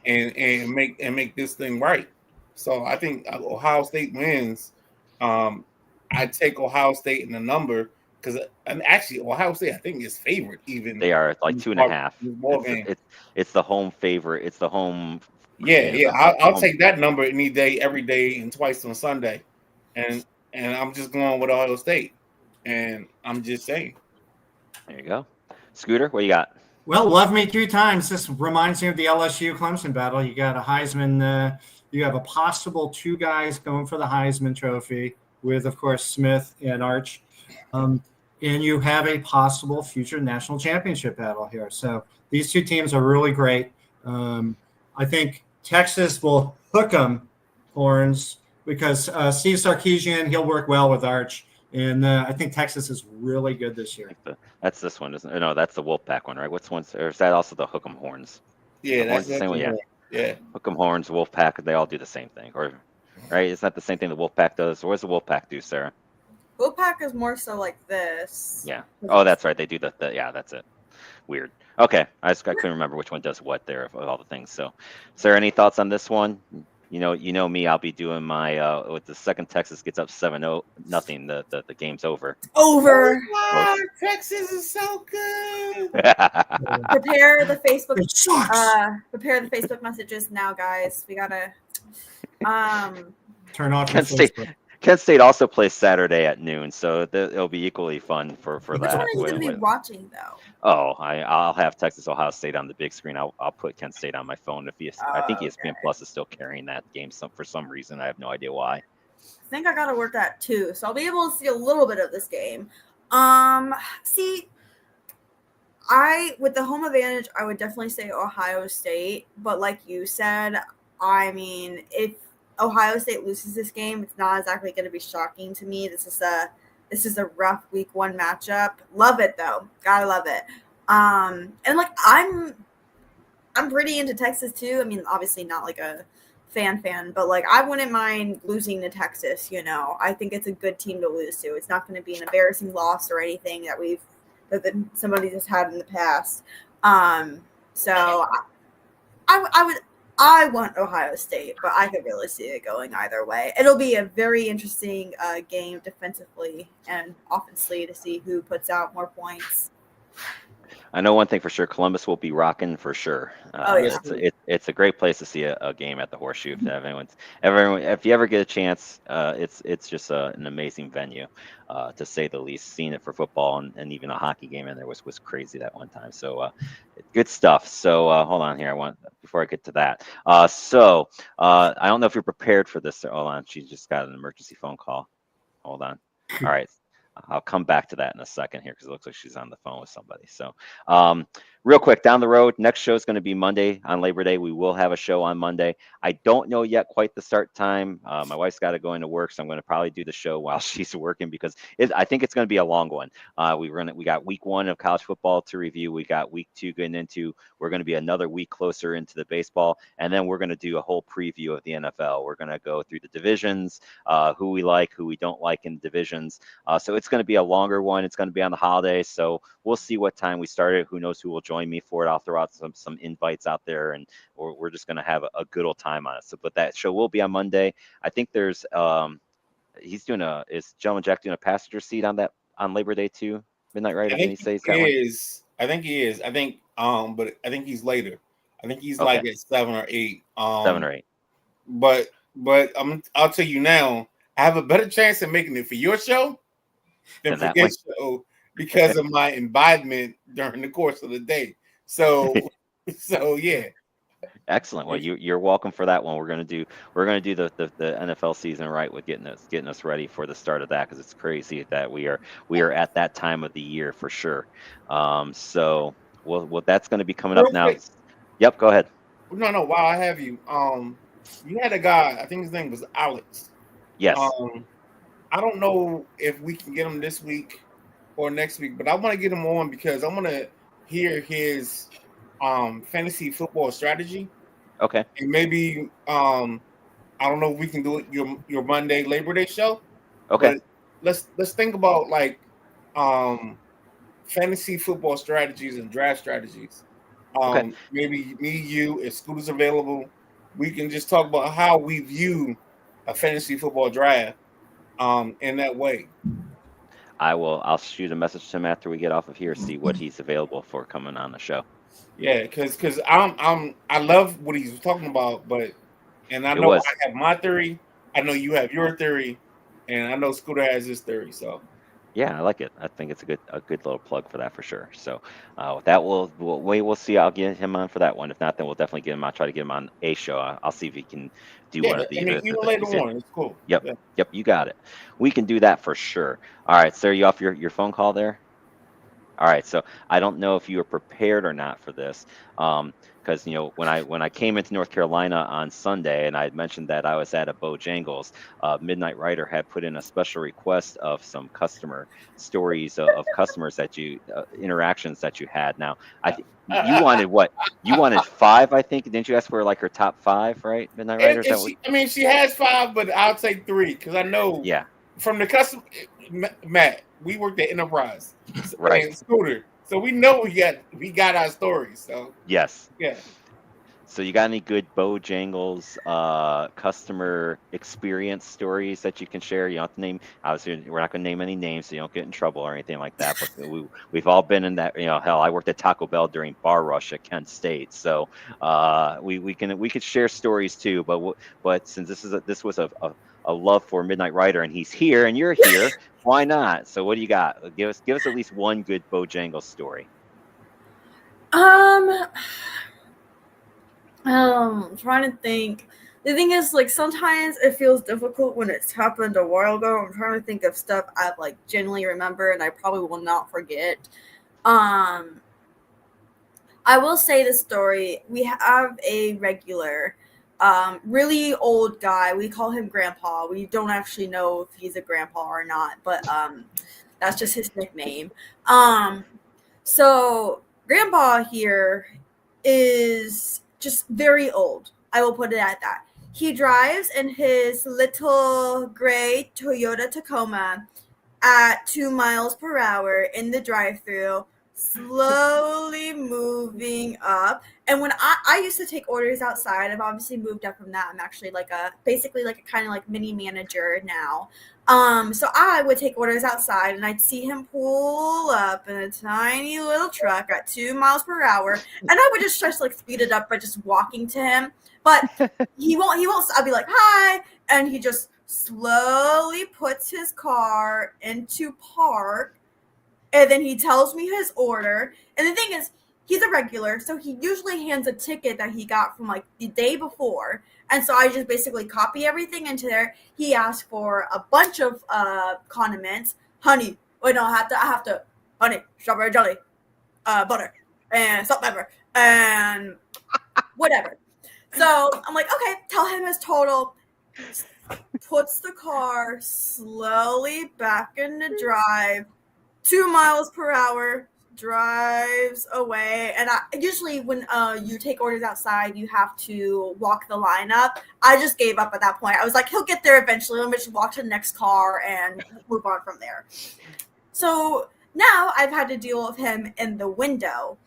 and make this thing right. So I think Ohio State wins. I take Ohio State in the number because actually Ohio State I think is favorite even. They are like 2.5. It's the home favorite. It's the home. Yeah. I'll take that number any day, every day, and twice on Sunday, and I'm just going with Ohio State, and I'm just saying. There you go, Scooter. What you got? Well, love me 2 times. This reminds me of the LSU Clemson battle. You got a Heisman. You have a possible 2 guys going for the Heisman Trophy with, of course, Smith and Arch. And you have a possible future national championship battle here. So these 2 teams are really great. I think Texas will hook them horns because Steve Sarkisian, he'll work well with Arch. And I think Texas is really good this year. That's this one, isn't it? No, that's the Wolfpack one, right? What's one? Or is that also the Hook'em Horns? Yeah, that's the same one. Yeah. Hook'em Horns, Wolfpack, they all do the same thing, or right? Isn't that the same thing the Wolfpack does? Or what does the Wolfpack do, Sarah? Wolfpack is more so like this. Yeah. Oh, that's right. They do the yeah. That's it. Weird. Okay, I couldn't remember which one does what there of all the things. So, Sarah, any thoughts on this one? You know me. I'll be doing my with the second Texas gets up 7-0, nothing. The game's over. Over. Oh, Texas is so good. Prepare the Facebook messages now, guys. We gotta turn off Kent State. Kent State also plays Saturday at noon, so it'll be equally fun for that. Which one are you going to be watching, though? Oh, I'll have Texas Ohio State on the big screen. I'll put Kent State on my phone. I think ESPN Plus is still carrying that game for some reason. I have no idea why. I think I got to work that too, so I'll be able to see a little bit of this game. See, with the home advantage, I would definitely say Ohio State. But like you said, I mean, if Ohio State loses this game, it's not exactly going to be shocking to me. This is a rough week 1 matchup. Love it though, gotta love it. And like I'm pretty into Texas too. I mean, obviously not like a fan, but like I wouldn't mind losing to Texas. I think it's a good team to lose to. It's not going to be an embarrassing loss or anything that somebody has had in the past. So I want Ohio State, but I could really see it going either way. It'll be a very interesting game defensively and offensively to see who puts out more points. I know one thing for sure: Columbus will be rocking for sure. Yeah. It's a great place to see a game at the Horseshoe. If you ever get a chance, it's just an amazing venue, to say the least. Seeing it for football and even a hockey game in there was crazy that one time. So good stuff. So hold on here. Before I get to that. I don't know if you're prepared for this. Hold on. She just got an emergency phone call. Hold on. All right. I'll come back to that in a second here because it looks like she's on the phone with somebody. So real quick, down the road, next show is going to be Monday on Labor Day. We will have a show on Monday. I don't know yet quite the start time. My wife's got to go into work, so I'm going to probably do the show while she's working because I think it's going to be a long one. We got week 1 of college football to review. We got week 2 getting into. We're going to be another week closer into the baseball, and then we're going to do a whole preview of the NFL. We're going to go through the divisions, who we like, who we don't like in divisions. So it's going to be a longer one. It's going to be on the holidays, so we'll see what time we start it. Who knows who will join me for it? I'll throw out some invites out there, and we're just going to have a good old time on it. So, but that show will be on Monday. I think there's is Gentleman Jack doing a passenger seat on Labor Day too? Midnight Rider? Did he say I think he is. But I think he's later. I think he's like at 7 or 8. 7 or 8. But I'll tell you now, I have a better chance of making it for your show than for this show because of my imbibement during the course of the day. So yeah. Excellent. Well, you're welcome for that one. We're gonna do the NFL season right with getting us ready for the start of that because it's crazy that we are at that time of the year for sure. So that's going to be coming up now. Yep. Go ahead. No. While I have you, you had a guy. I think his name was Alex. Yes. I don't know if we can get him this week or next week, but I want to get him on because I want to hear his fantasy football strategy. Okay. And maybe I don't know if we can do it your Monday Labor Day show. Okay. But let's think about like fantasy football strategies and draft strategies. Okay. Maybe me, you, if Scooter's available, we can just talk about how we view a fantasy football draft in that way. I'll shoot a message to him after we get off of here, see what he's available for coming on the show. Yeah, because I love what he's talking about, and I know I have my theory, I know you have your theory, and I know Scooter has his theory. So yeah, I like it. I think it's a good little plug for that for sure. So with that, we'll see. I'll get him on for that one. If not, then we'll definitely get him. I'll try to get him on a show. I'll see if he can do one of the. Even later on, it's cool. Yep, yep, you got it. We can do that for sure. All right, sir, you off your phone call there? All right, so I don't know if you were prepared or not for this, because when I came into North Carolina on Sunday and I had mentioned that I was at a Bojangles, Midnight Rider had put in a special request of some customer stories of customers that interactions that you had. Now I think you wanted what? You wanted 5, I think. Didn't you ask for like her top 5, right? Midnight Rider. She has 5, but I'll take 3 because I know. Yeah. From the customer, Matt, we worked at Enterprise, right? And Scooter, so we know we got our stories. So yes, yeah. So you got any good Bojangles customer experience stories that you can share? You don't have to name. Obviously, we're not going to name any names, so you don't get in trouble or anything like that. But we've all been in that. Hell, I worked at Taco Bell during Bar Rush at Kent State, so we could share stories too. But since this was a love for Midnight Rider, and he's here, and you're here. Why not? So, what do you got? Give us at least one good Bojangles story. I'm trying to think. The thing is, like, sometimes it feels difficult when it's happened a while ago. I'm trying to think of stuff I genuinely remember, and I probably will not forget. I will say the story. We have a regular, really old guy. We call him Grandpa. We don't actually know if he's a grandpa or not, but that's just his nickname. Um, so Grandpa here is just very old. I will put it at that. He drives in his little gray Toyota Tacoma at 2 miles per hour in the drive-through, slowly moving up. And when I used to take orders outside, I've obviously moved up from that. I'm actually basically like a kind of like mini manager now. So I would take orders outside, and I'd see him pull up in a tiny little truck at 2 miles per hour, and I would just try to like speed it up by just walking to him. But he won't. I'd be like, "Hi," and he just slowly puts his car into park, and then he tells me his order. And the thing is, he's a regular, so he usually hands a ticket that he got from like the day before. And so I just basically copy everything into there. He asked for a bunch of condiments, honey. Wait, no, I have to, honey, strawberry jelly, butter, and salt, pepper, and whatever. So I'm like, okay, tell him his total. Puts the car slowly back into drive, 2 miles per hour, drives away. And usually when you take orders outside, you have to walk the line up. I just gave up at that point. I was like, he'll get there eventually. Let me just walk to the next car and move on from there. So now I've had to deal with him in the window.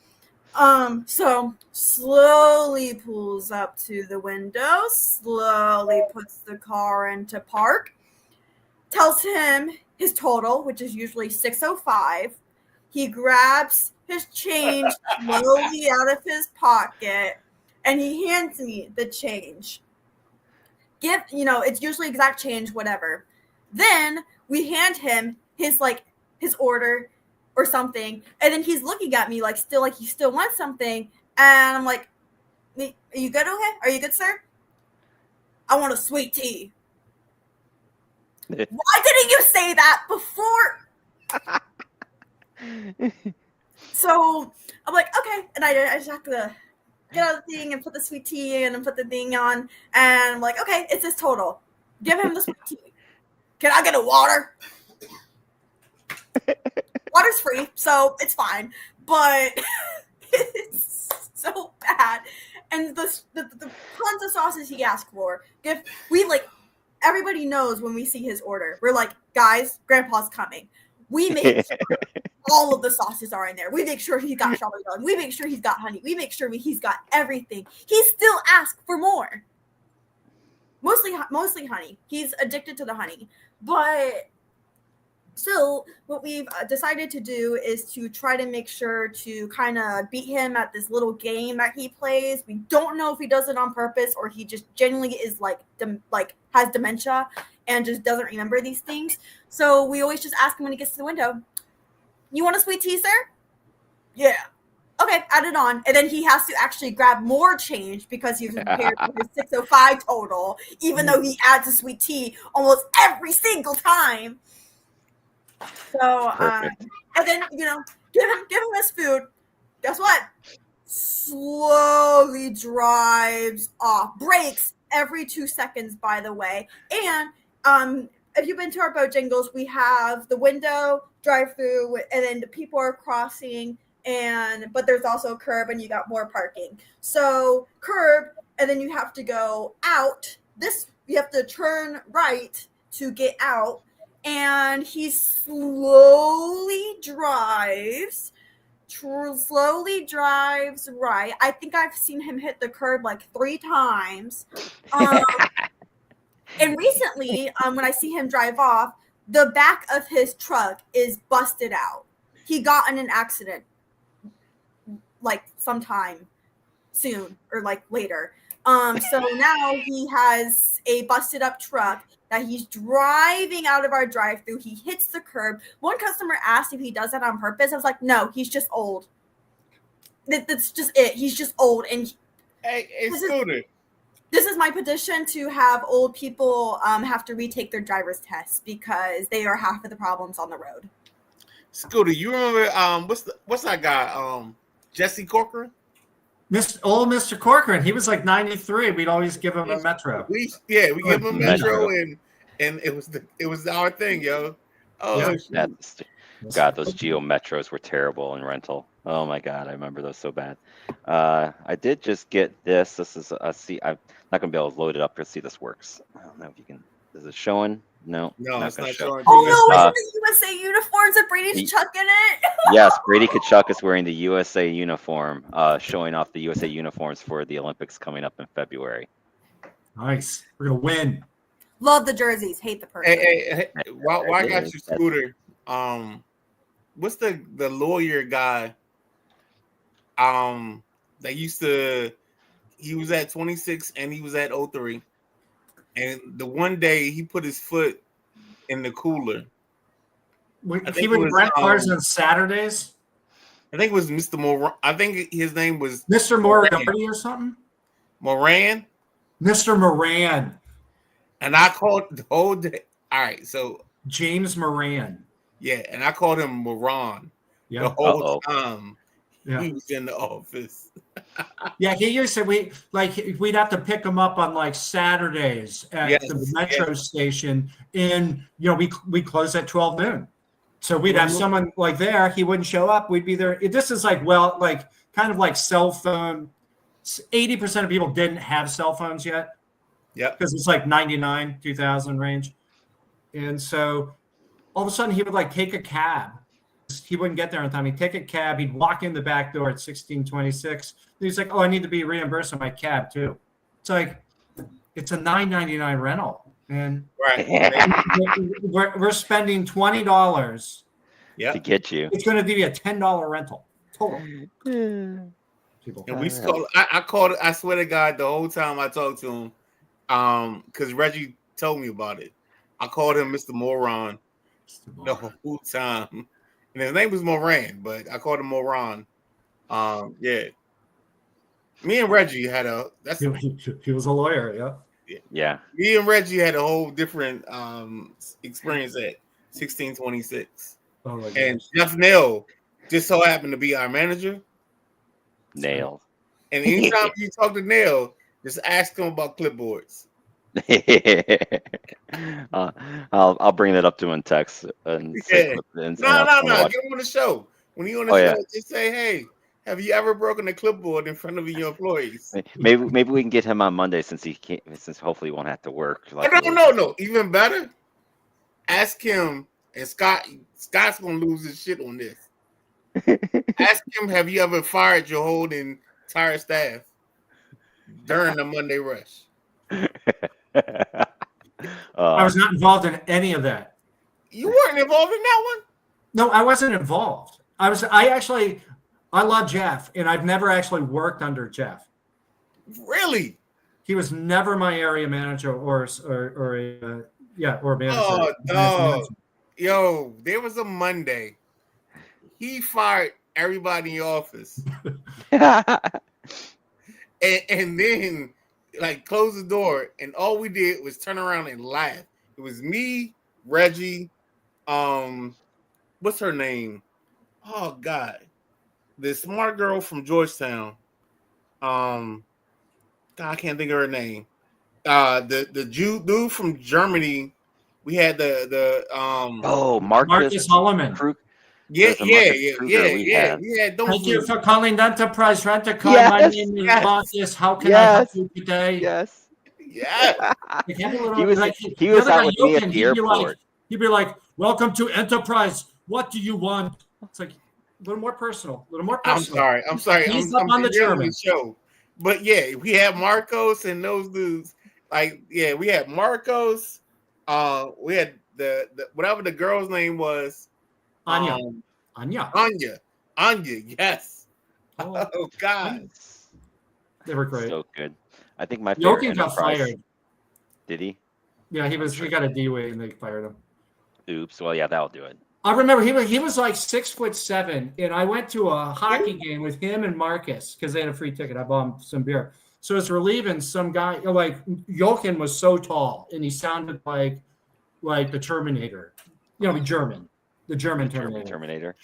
So slowly pulls up to the window, slowly puts the car into park, tells him his total, which is usually $6.05. He grabs his change slowly out of his pocket, and he hands me the change. It's usually exact change, whatever. Then we hand him his order or something, and then he's looking at me like he still wants something, and I'm like, "Are you good? Okay, are you good, sir? I want a sweet tea." Why didn't you say that before? So I'm like, okay, and I just have to get out of the thing and put the sweet tea in and put the thing on, and I'm like, okay, it's his total. Give him the sweet tea. Can I get a water? Water's free, so it's fine, but it's so bad. And the tons of sauces he asked for. Everybody knows when we see his order, we're like, guys, Grandpa's coming. We make sure all of the sauces are in there. We make sure he's got strawberry jelly. We make sure he's got honey. We make sure he's got everything. He still asks for more. Mostly honey. He's addicted to the honey. But so what we've decided to do is to try to make sure to kind of beat him at this little game that he plays. We don't know if he does it on purpose or he just genuinely is has dementia and just doesn't remember these things. So we always just ask him when he gets to the window, "You want a sweet tea, sir?" "Yeah." "Okay, add it on." And then he has to actually grab more change because he's prepared for his $6.05 total, even though he adds a sweet tea almost every single time. So, and then, give him his food. Guess what? Slowly drives off. Brakes every 2 seconds, by the way. And if you've been to our Bojangles, we have the window, drive-through, and then the people are crossing, but there's also a curb, and you got more parking. So, curb, and then you have to go out. You have to turn right to get out. And he slowly drives right. I think I've seen him hit the curb like 3 times. And recently, when I see him drive off, the back of his truck is busted out. He got in an accident like sometime soon or like later. So now he has a busted up truck that he's driving out of our drive-through. He hits the curb. One customer asked if he does that on purpose. I was like, no, he's just old. That's just it. He's just old. And hey, Scooter. This is my petition to have old people have to retake their driver's tests because they are half of the problems on the road. Scooter, you remember what's that guy? Jesse Corcoran? Old Mr. Corcoran, he was like 93. We'd always give him a Metro. We give him Metro, Metro. and it was our thing, yo. Oh, Yeah. shoot. God, those Geo Metros were terrible in rental. Oh my God, I remember those so bad. I did just get this. This is see. I'm not gonna be able to load it up to see this works. I don't know if you can. Is it showing? No, No, it's gonna not show. showing. Oh no, it's the USA uniforms and Brady's he- chucking it. Yes, Brady Kachuk is wearing the USA uniform, showing off the USA uniforms for the Olympics coming up in February. Nice. We're gonna win. Love the jerseys, hate the person. Hey, why I got you, Scooter? What's the lawyer guy? That used to. He was at 26 and he was at 03. And the one day he put his foot in the cooler. He would rent cars on Saturdays. I think it was Mr. Moran. I think his name was Mr. Moriarty or something. Moran. Mr. Moran. And I called the whole day. All right, so James Moran. yeah, and I called him Moran the Yeah. whole time Yeah. he was in the office. Yeah, he used to we'd have to pick him up on like Saturdays at the metro station. And we close at 12 noon. So we'd have someone like there, he wouldn't show up, we'd be there. This is like kind of like cell phone. 80% of people didn't have cell phones yet. Yeah. Because it's like 99, 2000 range. And so all of a sudden he would like take a cab. He wouldn't get there on time. He'd take a cab. He'd walk in the back door at 1626. He's like, "Oh, I need to be reimbursed on my cab too." It's like, it's a $9.99 rental, and we're spending $20. Yeah, to get you. It's going to give you a $10 rental total. People. And we called. I called. I swear to God, the whole time I talked to him, because Reggie told me about it. I called him Mr. Moran the whole time. And his name was Moran, but I called him Moran. Yeah. Me and Reggie had he was a lawyer, yeah. Yeah. Me and Reggie had a whole different experience at 1626. Oh my And gosh. Jeff Nail just so happened to be our manager. Nailed. And anytime you talk to Nail, just ask him about clipboards. I'll bring that up to him in text and say, No. and Get him on the show. When you on the show, just say, "Hey, have you ever broken a clipboard in front of your employees?" Maybe we can get him on Monday since hopefully he won't have to work. No. Even better, ask him. And Scott's gonna lose his shit on this. Ask him, have you ever fired your whole entire staff during the Monday rush? I was not involved in any of that. You weren't involved in that one? No, I wasn't involved. I love Jeff, and I've never actually worked under Jeff. Really? He was never my area manager or manager. Oh, no. Yo, there was a Monday. He fired everybody in the office. and then like closed the door, and all we did was turn around and laugh. It was me, Reggie, what's her name? Oh God, the smart girl from Georgetown. God, I can't think of her name. The dude from Germany. We had Marcus Holloman. Yeah. Thank you for calling Enterprise Rent-A-Car. Yes, my name is Marcus. How can I help you today? Yes. Yeah. He was out with me at the airport. He'd be like, "Welcome to Enterprise. What do you want?" It's like a little more personal. I'm sorry. He's I'm up on the German show. But yeah, we had Marcos and those dudes. Like, yeah, we had Marcos. We had the whatever the girl's name was. Anya. Yes. Oh God. They were great. So good. I think my favorite Yokin got fired. Did he? Yeah, he got a D-way and they fired him. Oops. Well, yeah, that'll do it. I remember he was like 6'7", and I went to a hockey game with him and Marcus because they had a free ticket. I bought him some beer. So as we're leaving, some guy like Yokin was so tall and he sounded like the Terminator, German. The German Terminator. Terminator.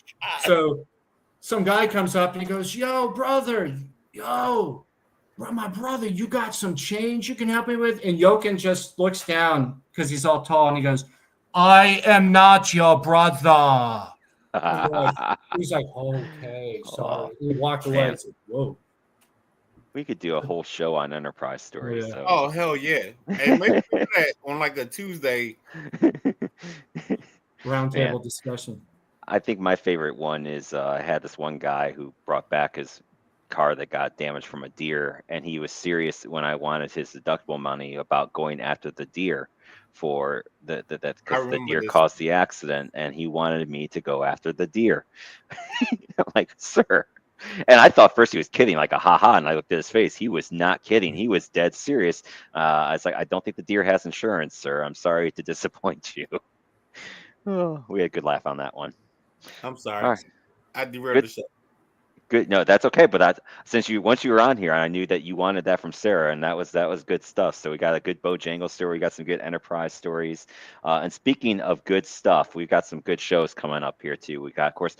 So some guy comes up and he goes, "Yo, brother, yo, bro, my brother, you got some change you can help me with? And Jochen just looks down because he's all tall and he goes, I am not your brother. He's like, okay, sorry. Oh, He walked away. man, It's like, whoa. we could do a whole show on enterprise stories. Yeah. So. Oh hell yeah! And maybe we do that on like a Tuesday. Roundtable Man, discussion. I think my favorite one is I had this one guy who brought back his car that got damaged from a deer, and he was serious when I wanted his deductible money about going after the deer for that I because the remember deer this. caused the accident, and he wanted me to go after the deer. I'm like, sir. And I thought first he was kidding, like a ha, and I looked at his face. He was not kidding. He was dead serious. I was like, I don't think the deer has insurance, sir. I'm sorry to disappoint you. Oh, we had a good laugh on that one. I'm All sorry, right, I derailed good. the show. Good. No, that's okay. But since once you were on here, I knew that you wanted that from Sarah, and that was good stuff. So we got a good Bojangle story. We got some good enterprise stories. And speaking of good stuff, we've got some good shows coming up here too. We got, of course,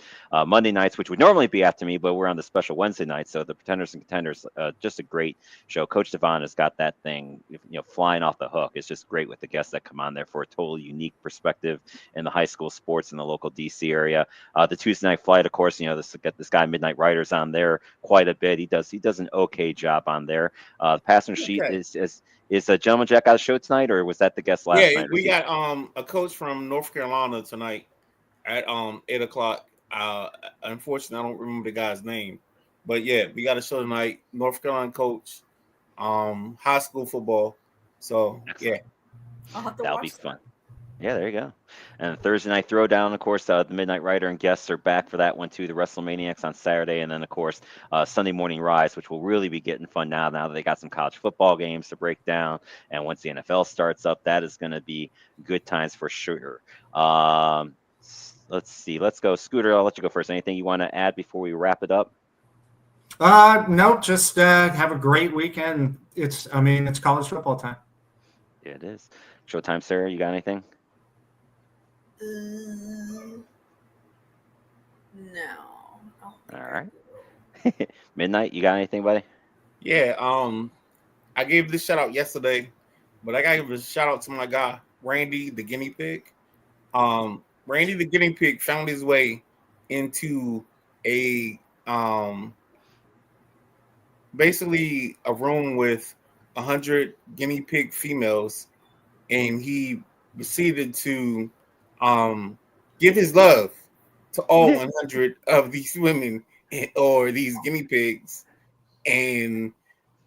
Monday nights, which would normally be after me, but we're on the special Wednesday night. So the Pretenders and Contenders, just a great show. Coach Devon has got that thing, flying off the hook. It's just great with the guests that come on there for a totally unique perspective in the high school sports in the local DC area. The Tuesday night flight, of course, got this guy Midnight Riders on there quite a bit. He does an okay job on there. The passenger sheet Okay. is Gentleman Jack got a show tonight, or was that the guest last Yeah, night? we got a coach from North Carolina tonight at 8 o'clock. Unfortunately, I don't remember the guy's name, but yeah, we got a show tonight. North Carolina coach, high school football. So yeah, Excellent. I'll have to That'll watch be that. fun. Yeah, there you go. And the Thursday night throwdown, of course, the Midnight Rider and guests are back for that one too. The WrestleManiacs on Saturday, and then of course Sunday Morning Rise, which will really be getting fun now. Now that they got some college football games to break down, and once the NFL starts up, that is going to be good times for sure. Let's see. Let's go, Scooter. I'll let you go first. Anything you want to add before we wrap it up? No, just have a great weekend. It's college football time. Yeah, it is. Showtime, Sarah. You got anything? No. Oh, All right. Midnight. You got anything, buddy? yeah. I gave this shout out yesterday, but I gotta give a shout out to my guy Randy, the guinea pig. Randy, the guinea pig, found his way into a basically a room with 100 guinea pig females, and he proceeded to give his love to all 100 of these women or these guinea pigs, and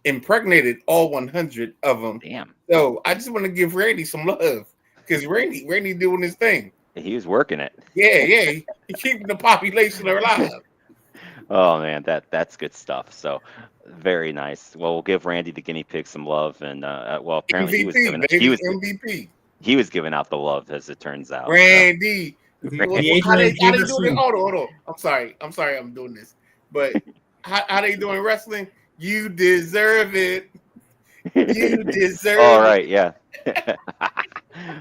impregnated all 100 of them. Damn. So I just want to give Randy some love because Randy doing his thing. He was working it. Yeah, he keeping the population alive. Oh man, that's good stuff. So very nice. Well, we'll give Randy the guinea pig some love, and well, apparently MVP, baby, MVP. he was giving out the love, as it turns out. Randy. The How they doing? Adrian Hold on. I'm sorry. I'm doing this. But how they doing wrestling? You deserve it. You deserve All it. right, yeah.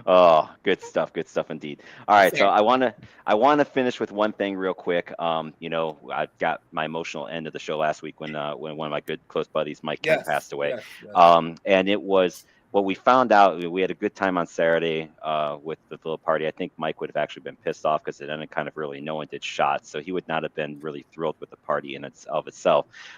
Oh, good stuff indeed. All right, so I want to finish with one thing real quick. I got my emotional end of the show last week when one of my good close buddies, Mike Kemp, passed away. Yes. And it was what we found out. We had a good time on Saturday with the little party. I think Mike would have actually been pissed off because it ended kind of early. No one did shots, so he would not have been really thrilled with the party in itself.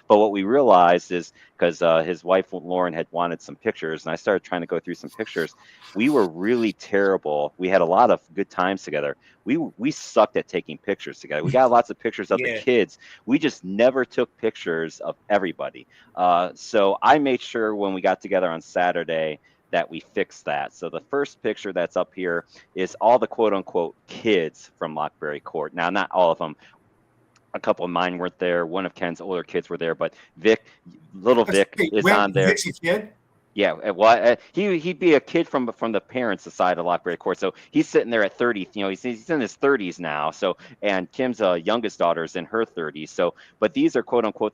But what we realized is because his wife Lauren had wanted some pictures, and I started trying to go through some pictures. We were really terrible. We had a lot of good times together. We sucked at taking pictures together. We got lots of pictures of the kids. We just never took pictures of everybody. So I made sure when we got together on Saturday that we fixed that. So the first picture that's up here is all the quote unquote kids from Lockberry Court. Now, not all of them. A couple of mine weren't there. One of Ken's older kids were there, but little Vic is on there. Vic's a kid? Yeah, well, he'd be a kid from the parents' side of Lockberry Court. So he's sitting there at 30. He's in his 30s now. So, and Kim's youngest daughter is in her 30s. So, but these are quote unquote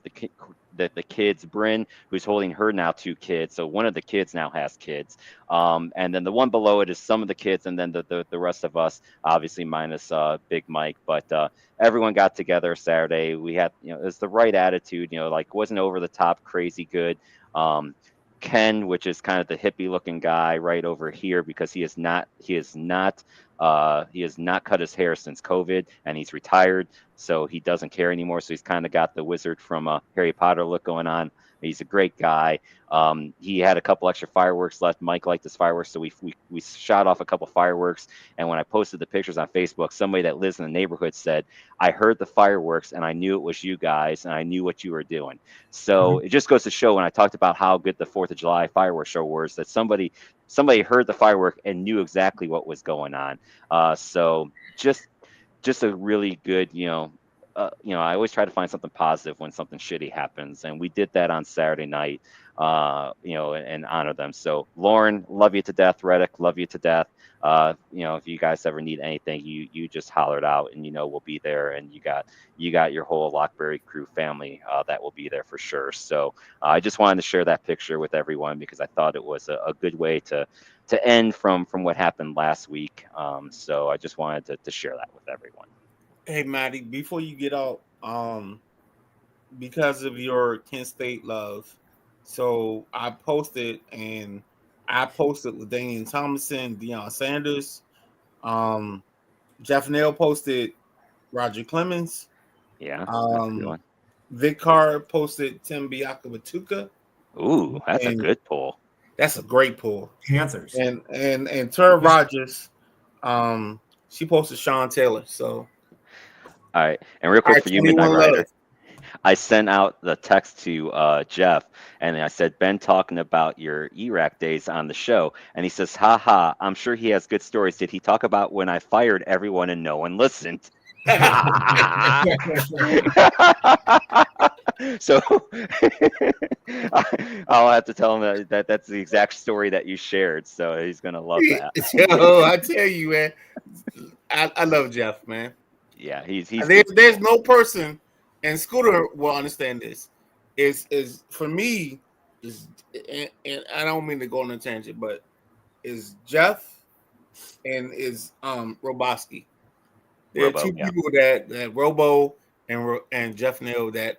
the kids, Bryn, who's holding her now 2 kids. So one of the kids now has kids. And then the one below it is some of the kids, and then the rest of us, obviously minus Big Mike. But everyone got together Saturday. We had, it was the right attitude, like wasn't over the top crazy good. Ken, which is kind of the hippie looking guy right over here, because he has not cut his hair since COVID, and he's retired, so he doesn't care anymore. So he's kind of got the wizard from Harry Potter look going on. He's a great guy. He had a couple extra fireworks left. Mike liked his fireworks, so we shot off a couple fireworks. And when I posted the pictures on Facebook, somebody that lives in the neighborhood said, "I heard the fireworks and I knew it was you guys, and I knew what you were doing." So it just goes to show, when I talked about how good the 4th of July fireworks show was, that somebody heard the firework and knew exactly what was going on. So just a really good, I always try to find something positive when something shitty happens, and we did that on Saturday night, and honor them. So Lauren, love you to death. Reddick, love you to death. If you guys ever need anything, you just hollered out, and we'll be there. And you got your whole Lockberry crew family that will be there for sure. So I just wanted to share that picture with everyone, because I thought it was a good way to end from what happened last week. So I just wanted to share that with everyone. Hey, Matty, before you get out, because of your Kent State love, so I posted with Damian Thomason, Deion Sanders. Jeff Nail posted Roger Clemens. Yeah. That's a good one. Vic Carr posted Tim Biakabatuka. Ooh, that's a good pull. That's a great pull. Panthers. And Tara Rogers, she posted Sean Taylor. So all right, and real quick for you, Midnight Rider, I sent out the text to Jeff, and I said, Ben talking about your Iraq days on the show, and he says, "Ha, I'm sure he has good stories. Did he talk about when I fired everyone and no one listened?" So I'll have to tell him that that's the exact story that you shared. So he's gonna love that. Yo, I tell you, man, I love Jeff, man. Yeah, he's there's no person, and Scooter will understand this. Is for me is, and I don't mean to go on a tangent, but is Jeff and is Roboski. There are two people that Robo and Jeff Neal that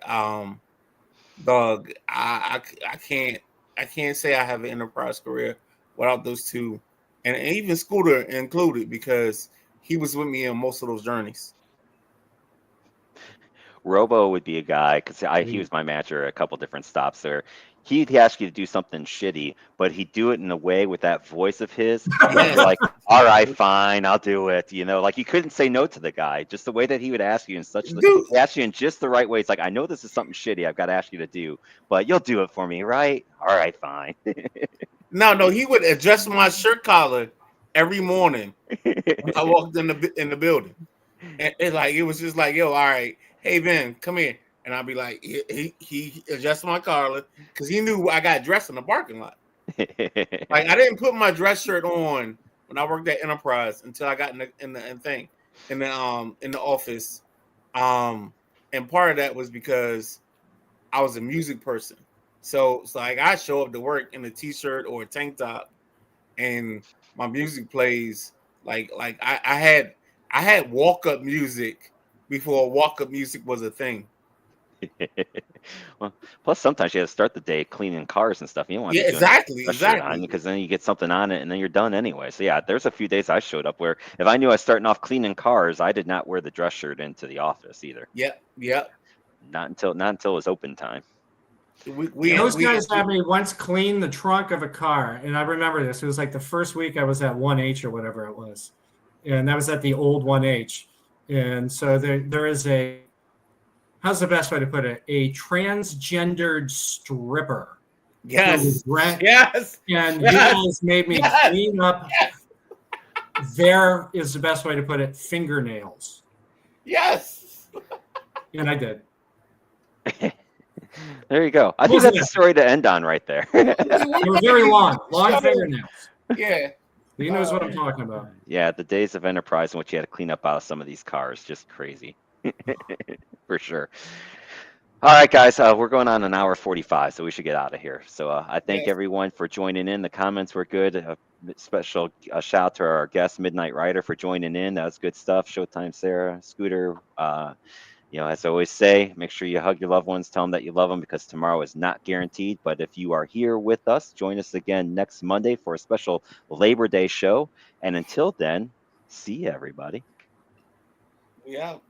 dog. I can't say I have an enterprise career without those two, and even Scooter included, because he was with me on most of those journeys. Robo would be a guy, because he was my manager at a couple different stops there. He'd ask you to do something shitty, but he'd do it in a way with that voice of his. Like, all right, fine, I'll do it. Like you couldn't say no to the guy. Just the way that he would ask you he'd ask you in just the right way. It's like, I know this is something shitty I've got to ask you to do, but you'll do it for me, right? All right, fine. No, he would adjust my shirt collar every morning when I walked in the building. And it was just like, yo, all right, hey Ben, come here. And I'd be like, he adjusted my collar because he knew I got dressed in the parking lot. Like, I didn't put my dress shirt on when I worked at Enterprise until I got in the office. And part of that was because I was a music person. So it's like I show up to work in a t-shirt or a tank top, and my music plays. Like I had walk-up music before walk-up music was a thing. Well, plus sometimes you have to start the day cleaning cars and stuff. You don't want to exactly because then you get something on it and then you're done anyway. So yeah, there's a few days I showed up where if I knew I was starting off cleaning cars, I did not wear the dress shirt into the office either. Yep. Not until it was open time. Those guys had me once clean the trunk of a car, and I remember this. It was like the first week I was at 1H or whatever it was, and that was at the old 1H. And so there is a, how's the best way to put it? A transgendered stripper. Yes. Yes. And you guys made me clean up. There is the best way to put it. Fingernails. Yes. And I did. There you go. I think that's a story to end on right there. They were very long fingernails. Yeah. He knows what I'm talking about. Yeah, the days of Enterprise in which you had to clean up out of some of these cars, just crazy. For sure. All right, guys, we're going on an hour 45, so we should get out of here. So I thank Yes. everyone for joining in. The comments were good. Special shout out to our guest, Midnight Rider, for joining in. That was good stuff. Showtime, Sarah, Scooter. As I always say, make sure you hug your loved ones, tell them that you love them, because tomorrow is not guaranteed. But if you are here with us, join us again next Monday for a special Labor Day show. And until then, see you, everybody. We out.